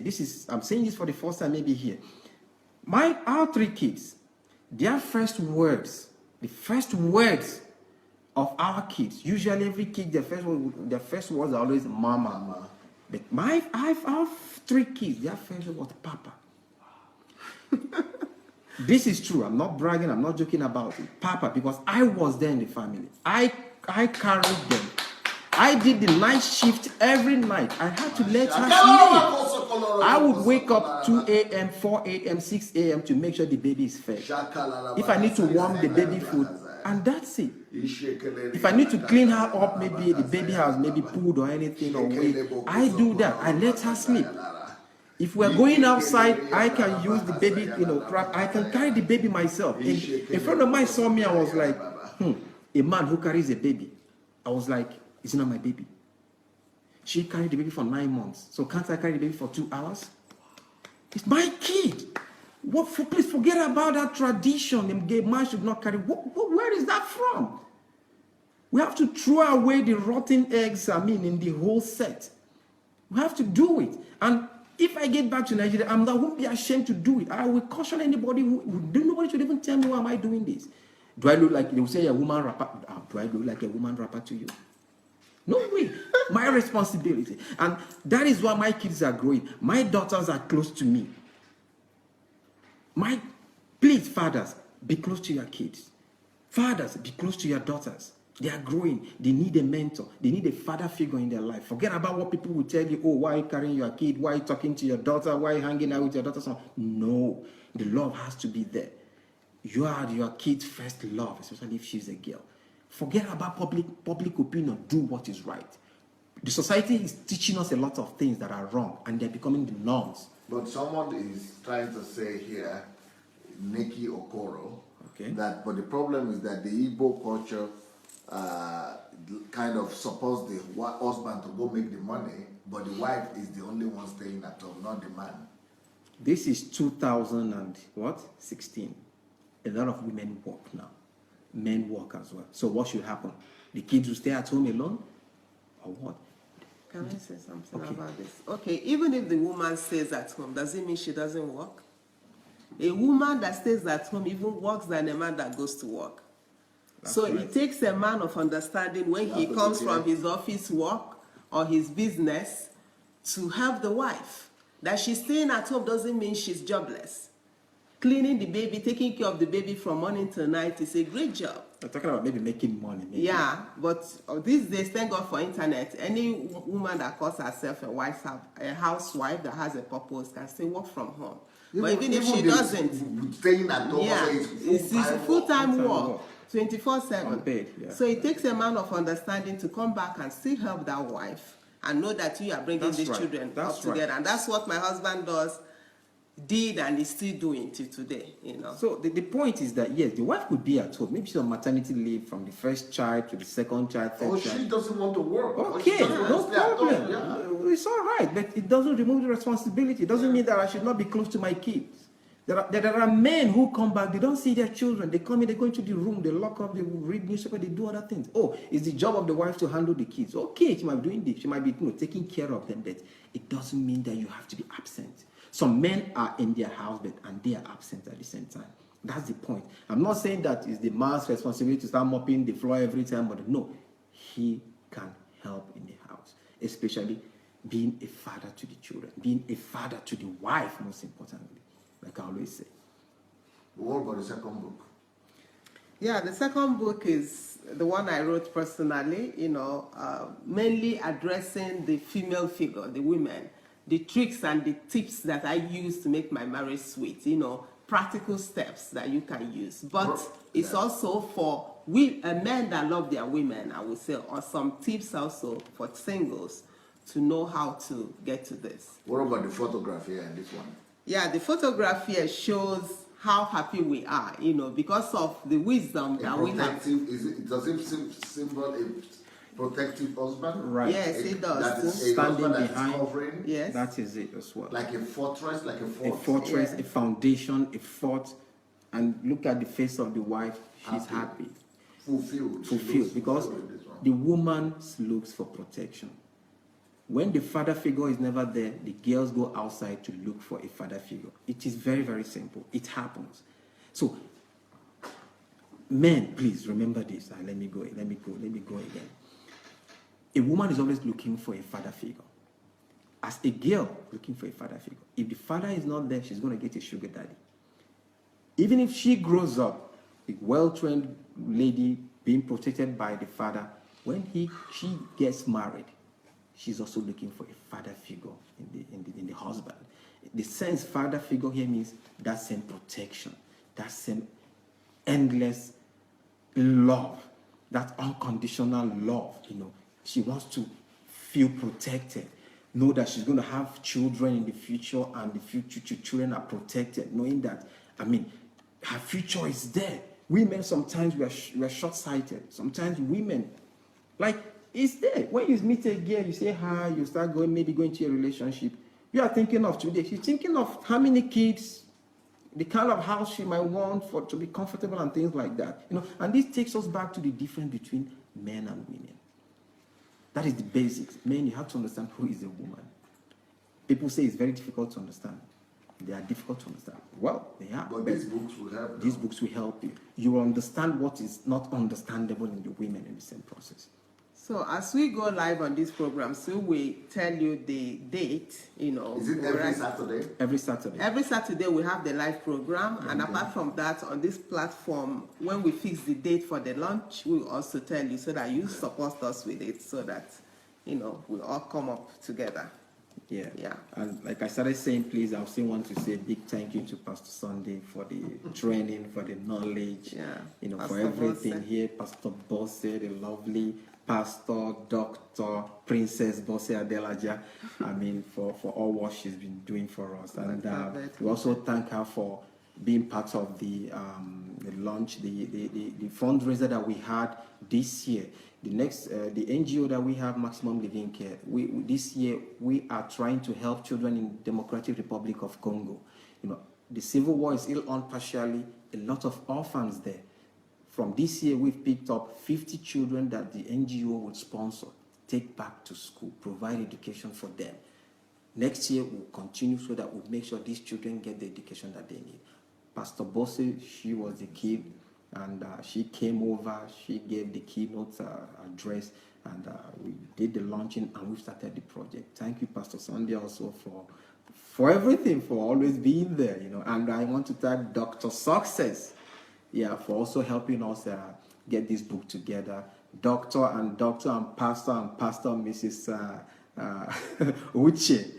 I'm saying this for the first time maybe here. Our 3 kids, their first words, the first words of our kids, usually every kid, their first words are always mama. But I have 3 kids, their first word was papa. This is true. I'm not bragging. I'm not joking about it. Papa, because I was there in the family. I carried them. I did the night shift every night. I had to let her sleep. I would wake up 2 a.m., 4 a.m., 6 a.m. to make sure the baby is fed. If I need to warm the baby food, and that's it. If I need to clean her up, maybe the baby has maybe pooed or anything or wait, I do that. I let her sleep. If we're going outside, I can use the baby, I can carry the baby myself. A friend of mine saw me, I was like, a man who carries a baby. I was like, it's not my baby. She carried the baby for 9 months. So can't I carry the baby for 2 hours? It's my kid. Please forget about that tradition. A gay man should not carry. Where is that from? We have to throw away the rotten eggs, in the whole set. We have to do it. And if I get back to Nigeria, I won't be ashamed to do it. I will caution anybody nobody should even tell me why am I doing this. Do I look like, they will say a woman rapper? Do I look like a woman rapper to you? No way. My responsibility. And that is why my kids are growing. My daughters are close to me. Please, fathers, be close to your kids. Fathers, be close to your daughters. They are growing. They need a mentor. They need a father figure in their life. Forget about what people will tell you. Oh, why are you carrying your kid? Why are you talking to your daughter? Why are you hanging out with your daughter? No, the love has to be there. You are your kid's first love, especially if she's a girl. Forget about public opinion. Do what is right. The society is teaching us a lot of things that are wrong, and they're becoming the norms. But someone is trying to say here, Nikki Okoro, but the problem is that the Igbo culture kind of supports the husband to go make the money, but the wife is the only one staying at home, not the man. This is 2016. A lot of women work now. Men work as well. So what should happen? The kids will stay at home alone? Or what? Can I say something about this? Okay, even if the woman stays at home, does it mean she doesn't work? A woman that stays at home even works than a man that goes to work. That's so right. It takes a man of understanding when he comes from his office work or his business to help the wife. That she's staying at home doesn't mean she's jobless. Cleaning the baby, taking care of the baby from morning till night is a great job. I'm talking about maybe making money. Maybe. Yeah, but these days, thank God for internet. Any woman that calls herself a housewife that has a purpose can still work from home. But even if she doesn't, staying at home, it's full-time work. 24/7. Unpaid, yeah. So it takes a man of understanding to come back and still help that wife and know that you are bringing these children up together. And that's what my husband did and is still doing till today, So the point is that, yes, the wife could be at home. Maybe she's on maternity leave from the first child to the second child, third child. She doesn't want to work. Okay, no problem. It's all right, but it doesn't remove the responsibility. It doesn't mean that I should not be close to my kids. There are men who come back, they don't see their children. They come in, they go into the room, they lock up, they read newspaper, they do other things. Oh, it's the job of the wife to handle the kids. Okay, she might be doing this, she might be taking care of them, but it doesn't mean that you have to be absent. Some men are in their house, and they are absent at the same time. That's the point. I'm not saying that it's the man's responsibility to start mopping the floor every time, but no, he can help in the house, especially being a father to the children, being a father to the wife, most importantly, like I always say. What about the second book? Yeah, the second book is the one I wrote personally, mainly addressing the female figure, the women, the tricks and the tips that I use to make my marriage sweet, practical steps that you can use. But it's also for men that love their women, I would say, or some tips also for singles to know how to get to this. What about the photograph here in this one? Yeah, the photograph here shows how happy we are, because of the wisdom that we have. Does it symbol a protective husband? Right. Yes, it does. That is a Standing husband that is behind. covering. Yes. That is it as well. Like a fortress, like a fort. A fortress, Yeah. a foundation, a fort, and look at the face of the wife. She's Happy. happy, Fulfilled. fulfilled, because the woman looks for protection. When the father figure is never there, the girls go outside to look for a father figure. It is very, very simple. It happens. So, men, please remember this. Let me go again. A woman is always looking for a father figure. As a girl looking for a father figure. If the father is not there, she's going to get a sugar daddy. Even if she grows up, a well-trained lady being protected by the father, when she gets married, she's also looking for a father figure in the husband. The sense father figure here means that same protection, that same endless love, that unconditional love. She wants to feel protected, know that she's going to have children in the future, and the future children are protected, knowing that, her future is there. Women, sometimes we are short-sighted. Sometimes women, it's there. When you meet a girl, you say hi, you start maybe going to a relationship. You are thinking of today. She's thinking of how many kids, the kind of house she might want to be comfortable and things like that. And this takes us back to the difference between men and women. That is the basics. Men, you have to understand who is a woman. People say it's very difficult to understand. They are difficult to understand. Well, they are. But these books will help. These books will help you. You will understand what is not understandable in the women in the same process. So as we go live on this program, so we tell you the date, Is it every Saturday? Every Saturday. Every Saturday we have the live program, and apart from that, on this platform, when we fix the date for the launch, we'll also tell you so that you support us with it, so that, we all come up together. Yeah. Yeah. And like I started saying, please, I also want to say a big thank you to Pastor Sunday for the training, for the knowledge, Yeah. for Pastor everything Bosse. here. Pastor Bosse, the lovely Pastor, Dr. Princess Bosse Adelaja, for all what she's been doing for us. And we also thank her for being part of the launch, the fundraiser that we had this year. The next, the NGO that we have, Maximum Living Care, this year we are trying to help children in Democratic Republic of Congo. The civil war is still on partially, a lot of orphans there. From this year, we've picked up 50 children that the NGO would sponsor, take back to school, provide education for them. Next year, we'll continue so that we'll make sure these children get the education that they need. Pastor Bosse, she was the kid, and she came over, she gave the keynote address, and we did the launching, and we started the project. Thank you, Pastor Sunday, also for everything, for always being there, And I want to thank Dr. Success, for also helping us get this book together. Doctor and Pastor Mrs. Uche,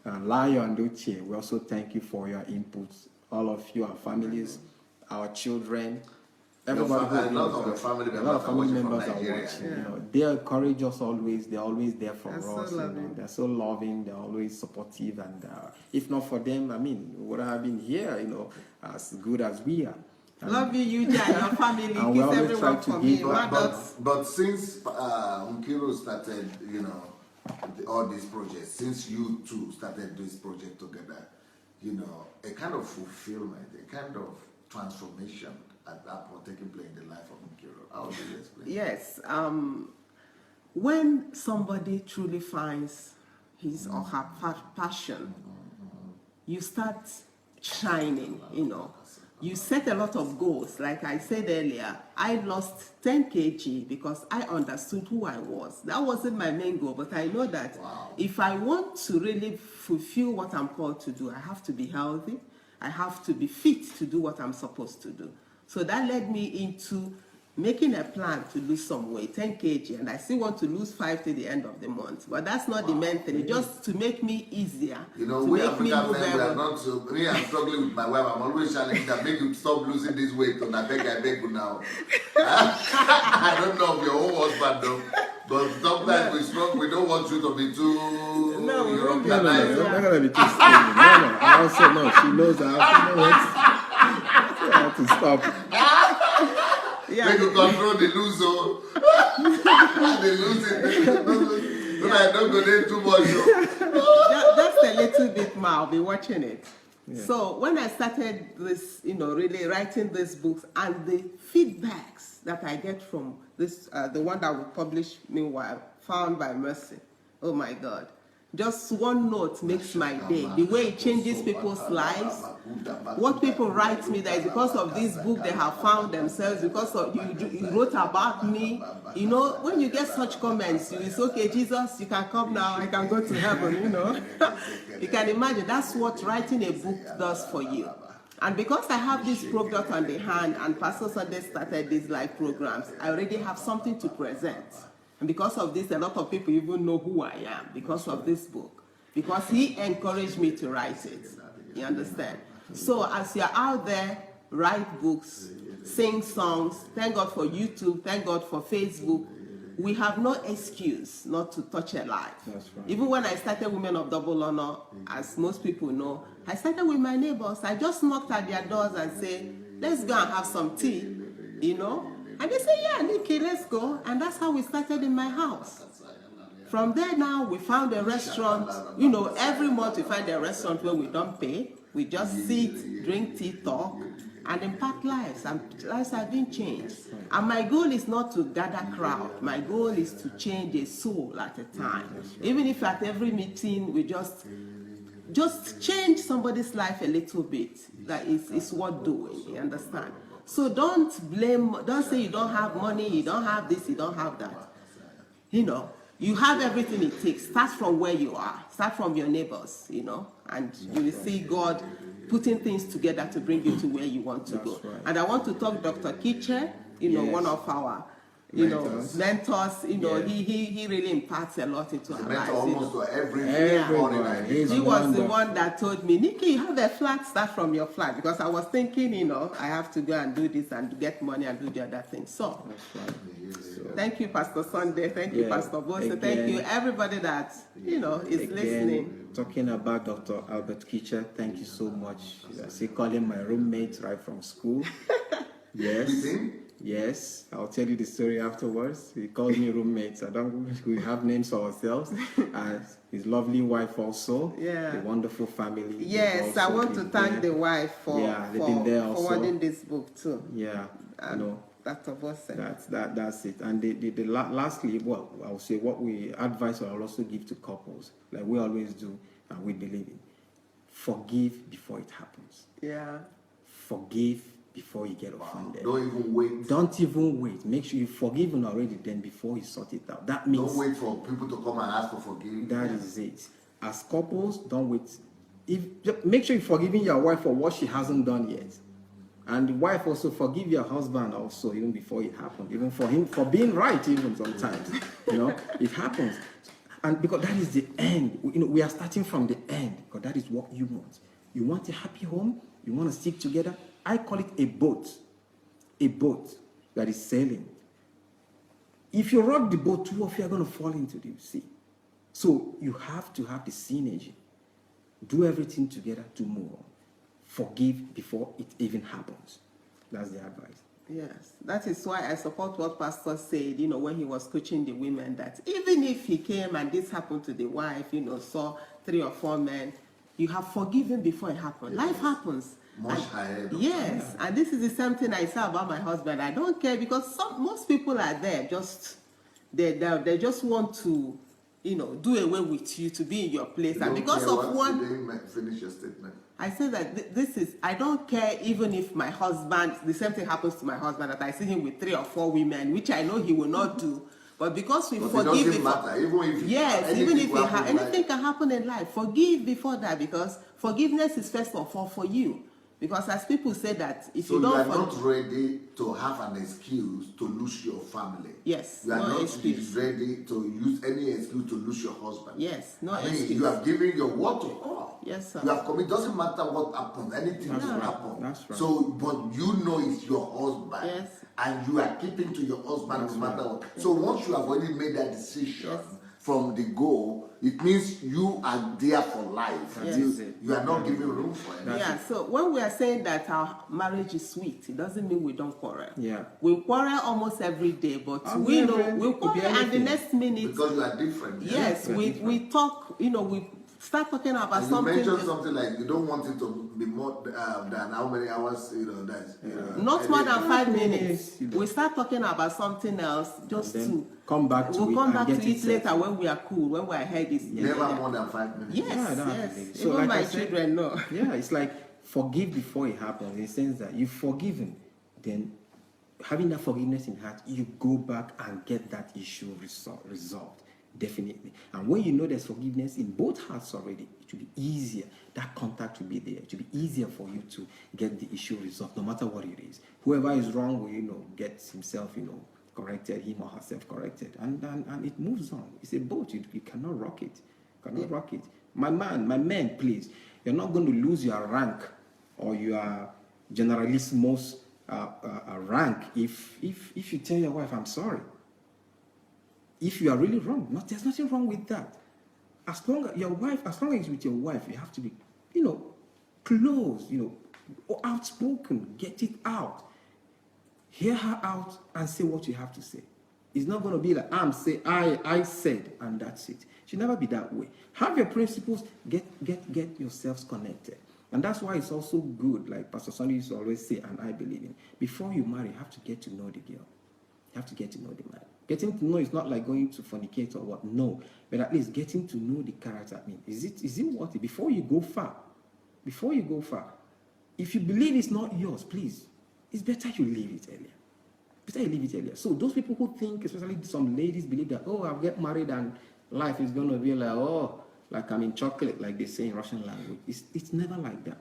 Lion and Uche. We also thank you for your inputs. All of you, our families, our children, everybody. A lot of the family members are watching. They encourage us always. They're always there for us. They're so loving. They're always supportive. And if not for them, would I have been here? As good as we are. Love you, Yuja, and your family. Kiss everyone for me. But since Nkiru started, all these projects, since you two started this project together, a kind of fulfillment, a kind of transformation at that point taking place in the life of Nkiru. How do you explain? Yes. When somebody truly finds his or her passion, you start shining, You set a lot of goals. Like I said earlier, I lost 10 kg because I understood who I was. That wasn't my main goal, but I know that if I want to really fulfill what I'm called to do, I have to be healthy. I have to be fit to do what I'm supposed to do. So that led me into making a plan to lose some weight, 10 kg, and I still want to lose 5 to the end of the month. But that's not the main thing. It's just to make me easier. We African men, we are not so. Me, I'm struggling with my wife. I'm always challenging that make you stop losing this weight. And I beg you now. I don't know of your own husband though. But sometimes we struggle. We don't want you to be too. No, we won't be. No, I'm not gonna be too skinny. No. I also know she knows I have to stop. Yeah. They can control the loser. They lose it. I don't go there too much. Just a little bit more. I'll be watching it. Yeah. So when I started this, really writing these books and the feedbacks that I get from this, the one that we published meanwhile, Found by Mercy. Oh my God. Just one note makes my day. The way it changes people's lives. What people write me that is because of this book they have found themselves, because of you wrote about me. When you get such comments, it's okay, Jesus, you can come now, I can go to heaven, You can imagine that's what writing a book does for you. And because I have this product on the hand and Pastor Sunday started these live programs, I already have something to present. And because of this, a lot of people even know who I am because of this book. Because he encouraged me to write it. You understand? So as you're out there, write books, sing songs. Thank God for YouTube. Thank God for Facebook. We have no excuse not to touch a life. That's right. Even when I started Women of Double Honor, as most people know, I started with my neighbors. I just knocked at their doors and said, let's go and have some tea, And they say, yeah, Nikki, let's go. And that's how we started in my house. From there now, we found a restaurant. Every month we find a restaurant where we don't pay. We just sit, drink tea, talk, and impact lives. And lives have been changed. And my goal is not to gather crowd. My goal is to change a soul at a time. Even if at every meeting we just change somebody's life a little bit. That is worth doing, you understand? So don't say you don't have money, you don't have this, you don't have that. You have everything it takes. Start from where you are. Start from your neighbors, and you will see God putting things together to bring you to where you want to go. Right. And I want to talk Dr. Kiche, one of our mentors. Yes. He really imparts a lot into our lives. Almost to everyone. He was the one that told me, Nikki, you have a flat, start from your flat. Because I was thinking, I have to go and do this and get money and do the other thing. So, thank you, Pastor Sunday. Thank you, Pastor Bose. Thank you, everybody that, is listening. Talking about Dr. Albert Kiche, thank you so much. I say calling my roommate right from school. Yes. Yes, I'll tell you the story afterwards. He calls me roommates. We have names for ourselves. His lovely wife also. Yeah. A wonderful family. Yes, I want to thank the wife for forwarding this book too. Yeah, Dr. Bose. That's it. And lastly, I will say what we advise or I'll also give to couples, like we always do and we believe in. Forgive before it happens. Yeah. Forgive before you get offended. Don't even wait. Make sure you've forgiven already then before you sort it out. That means... Don't wait for people to come and ask for forgiveness. That is it. As couples, don't wait. Make sure you're forgiving your wife for what she hasn't done yet. And the wife also forgive your husband also, even before it happened. Even for him, for being right even sometimes. It happens. And because that is the end. We are starting from the end. Because that is what you want. You want a happy home? You want to stick together? I call it a boat that is sailing. If you rock the boat, two of you are going to fall into the sea. So you have to have the synergy. Do everything together to move on. Forgive before it even happens. That's the advice. Yes, that is why I support what Pastor said, when he was coaching the women, that even if he came and this happened to the wife, saw 3 or 4 men, you have forgiven before it happened. Life happens. Much higher. Yes, and this is the same thing I say about my husband. I don't care because most people are there they just want to, do away with you to be in your place. And because care of one, you didn't finish your statement. I say that this is, I don't care even if my husband, the same thing happens to my husband, that I see him with 3 or 4 women, which I know he will not do. But because we forgive it doesn't matter, even if anything can happen in life, forgive before that, because forgiveness is first of all for you. Because as people say that if you don't, you are not ready to have an excuse to lose your family. Yes, you are no not excuse. ready to use any excuse to lose your husband. Yes, no excuse. You have given your word to God. Yes, sir. You have committed. Doesn't matter what happens, anything can happen. That's right. So, but you know it's your husband. Yes. And you are keeping to your husband no matter what. So once you have already made that decision from the go, it means you are there for life. You are not giving room for it. Yeah, so when we are saying that our marriage is sweet, it doesn't mean we don't quarrel. Yeah. We quarrel almost every day, but we quarrel and the next minute. Because you are different. Yes, we talk, we start talking about and something. You mentioned something like you don't want it to be more than how many hours, not more than 5 minutes. We start talking about something else just to come back to we'll come back to it later when we are cool, when our head is never more than 5 minutes. Yes. So even like my children know. Yeah, it's like forgive before it happens, in the sense that you've forgiven, then having that forgiveness in heart, you go back and get that issue resolved. Definitely. And when you know there's forgiveness in both hearts already, it will be easier. That contact will be there. It will be easier for you to get the issue resolved, no matter what it is. Whoever is wrong will, get himself, corrected, him or herself corrected. And it moves on. It's a boat. You cannot rock it. Rock it. My man, please. You're not going to lose your rank or your generalismos rank if you tell your wife, I'm sorry. If you are really wrong, there's nothing wrong with that. As long as it's with your wife, you have to be, close, outspoken, get it out. Hear her out and say what you have to say. It's not going to be like, I said, and that's it. It should never be that way. Have your principles, get yourselves connected. And that's why it's also good, like Pastor Sonny used to always say, and I believe in, before you marry, you have to get to know the girl. You have to get to know the man. Getting to know is not like going to fornicate or what. No. But at least getting to know the character. I mean, is it worth it? Before you go far, if you believe it's not yours, please, it's better you leave it earlier. So those people who think, especially some ladies, believe that, I'll get married and life is going to be like I'm in chocolate, like they say in Russian language. It's never like that.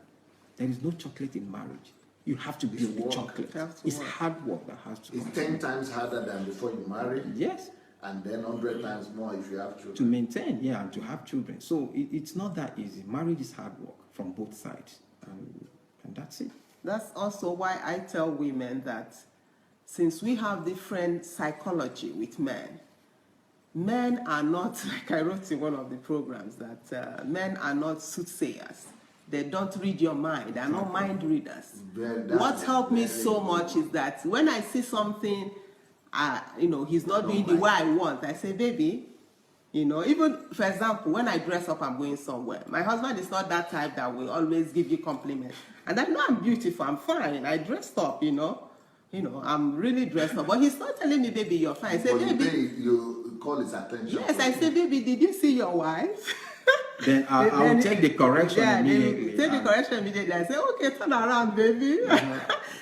There is no chocolate in marriage. You have to build the chocolate. It's hard work that has to. It's 10 times harder than before you marry. Yes. And then 100 times more if you have children. To maintain, and to have children. So it's not that easy. Marriage is hard work from both sides, and that's it. That's also why I tell women that since we have different psychology with men are not, like I wrote in one of the programs, that men are not soothsayers. They don't read your mind. They're not mind readers. What helped me so much is that when I see something, he's not doing the way I want, I say, baby, even, for example, when I dress up, I'm going somewhere. My husband is not that type that will always give you compliments. And I know I'm beautiful, I'm fine, I dressed up, I'm really dressed up. But he's not telling me, baby, you're fine. I say, baby, you call his attention. Yes, I say, baby, did you see your wife? Then I'll take the correction immediately. Take the correction immediately. I say, okay, turn around, baby.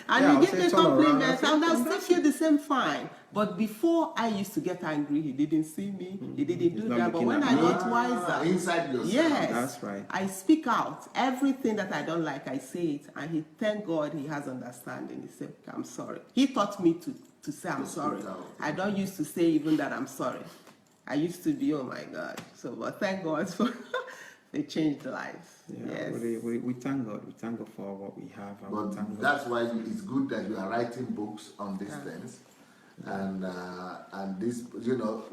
And you give me compliments, and I'll still feel the same fine. But before, I used to get angry. He didn't see me. He didn't do that. But when I got wiser, inside yourself. Yes, that's right. I speak out. Everything that I don't like, I say it. And thank God, he has understanding. He said, I'm sorry. He taught me to say I'm sorry. I don't used to say even that I'm sorry. I used to be, oh my God. But thank God for they changed life. Yeah, yes. we thank God. We thank God for what we have. And but that's why it's good that you are writing books on these things. And this,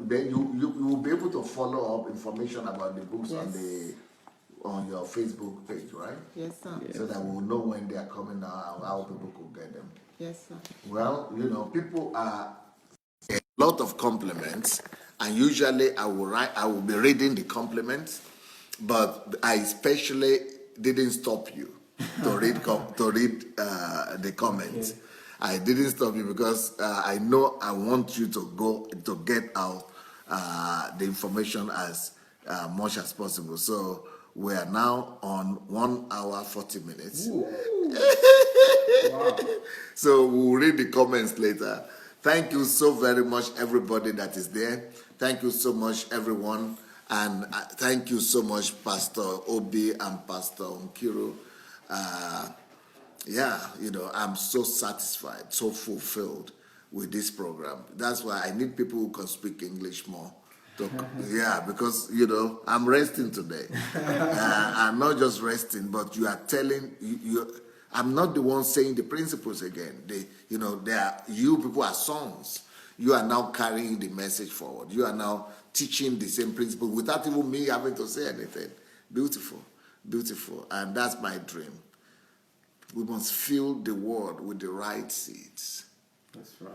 then you will be able to follow up information about the books on your Facebook page, right? Yes, sir. Yes. So that we'll know when they are coming out, how people could get them. Yes, sir. Well, people are a lot of compliments, and usually I will be reading the compliments, but I especially didn't stop you to read the comments. I didn't stop you because I know I want you to go to get out the information as much as possible. So we are now on 1 hour 40 minutes. Wow. So we'll read the comments later. Thank you so very much, everybody that is there. Thank you so much, everyone. And thank you so much, Pastor Obi and Pastor Nkiru. Yeah, I'm so satisfied, so fulfilled with this program. That's why I need people who can speak English more. Yeah, because, I'm resting today. I'm not just resting, but you are telling, I'm not the one saying the principles again. You people are sons. You are now carrying the message forward. You are now teaching the same principle without even me having to say anything. Beautiful, beautiful. And that's my dream. We must fill the world with the right seeds. That's right.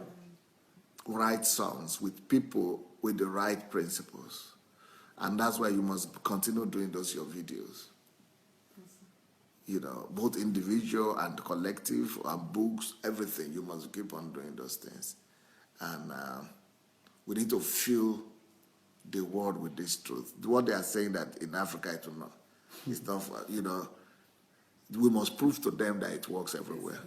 Right songs with people with the right principles. And that's why you must continue doing your videos. Both individual and collective and books, everything. You must keep on doing those things. And we need to fill the world with this truth. What they are saying that in Africa it will not. It's not, we must prove to them that it works everywhere.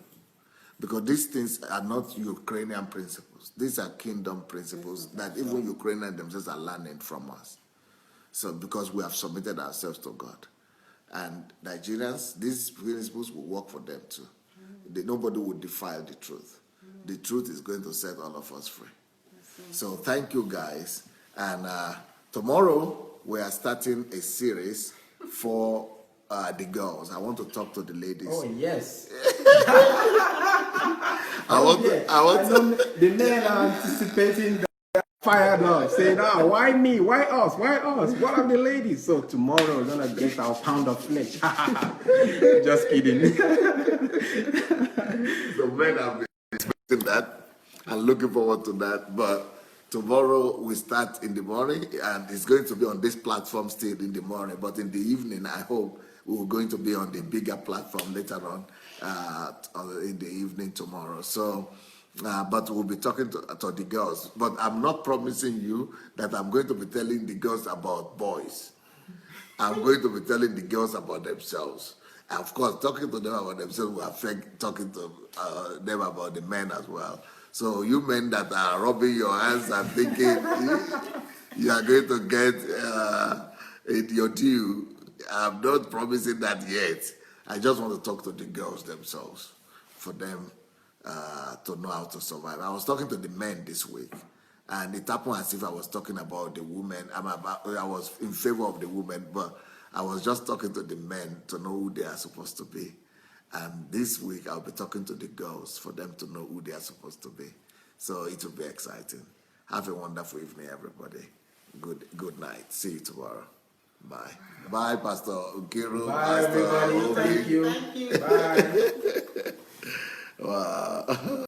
Because these things are not Ukrainian principles. These are kingdom principles that even Ukrainians themselves are learning from us. So because we have submitted ourselves to God. And Nigerians, these principles will work for them too. Nobody will defile the truth. The truth is going to set all of us free. So thank you, guys. And tomorrow we are starting a series for the girls. I want to talk to the ladies. Oh, yes. The men are anticipating the fired up, saying, why me? Why us? Why us? What are the ladies? So tomorrow we're going to get our pound of flesh. Just kidding. The men have been expecting that and looking forward to that. But tomorrow we start in the morning, and it's going to be on this platform still in the morning. But in the evening, I hope we're going to be on the bigger platform later on in the evening tomorrow. So, but we'll be talking to the girls. But I'm not promising you that I'm going to be telling the girls about boys. I'm going to be telling the girls about themselves. And of course, talking to them about themselves will affect talking to them about the men as well. So you men that are rubbing your hands and thinking you are going to get your due, I'm not promising that yet. I just want to talk to the girls themselves for them to know how to survive. I was talking to the men this week, and it happened as if I was talking about the women. I was in favor of the women, but I was just talking to the men to know who they are supposed to be. And this week I'll be talking to the girls for them to know who they are supposed to be. So it will be exciting. Have a wonderful evening, everybody. Good night. See you tomorrow. Bye. Bye, Pastor Nkiru. Bye, Pastor everybody. Obi. Thank you. Thank you. Bye. Wow.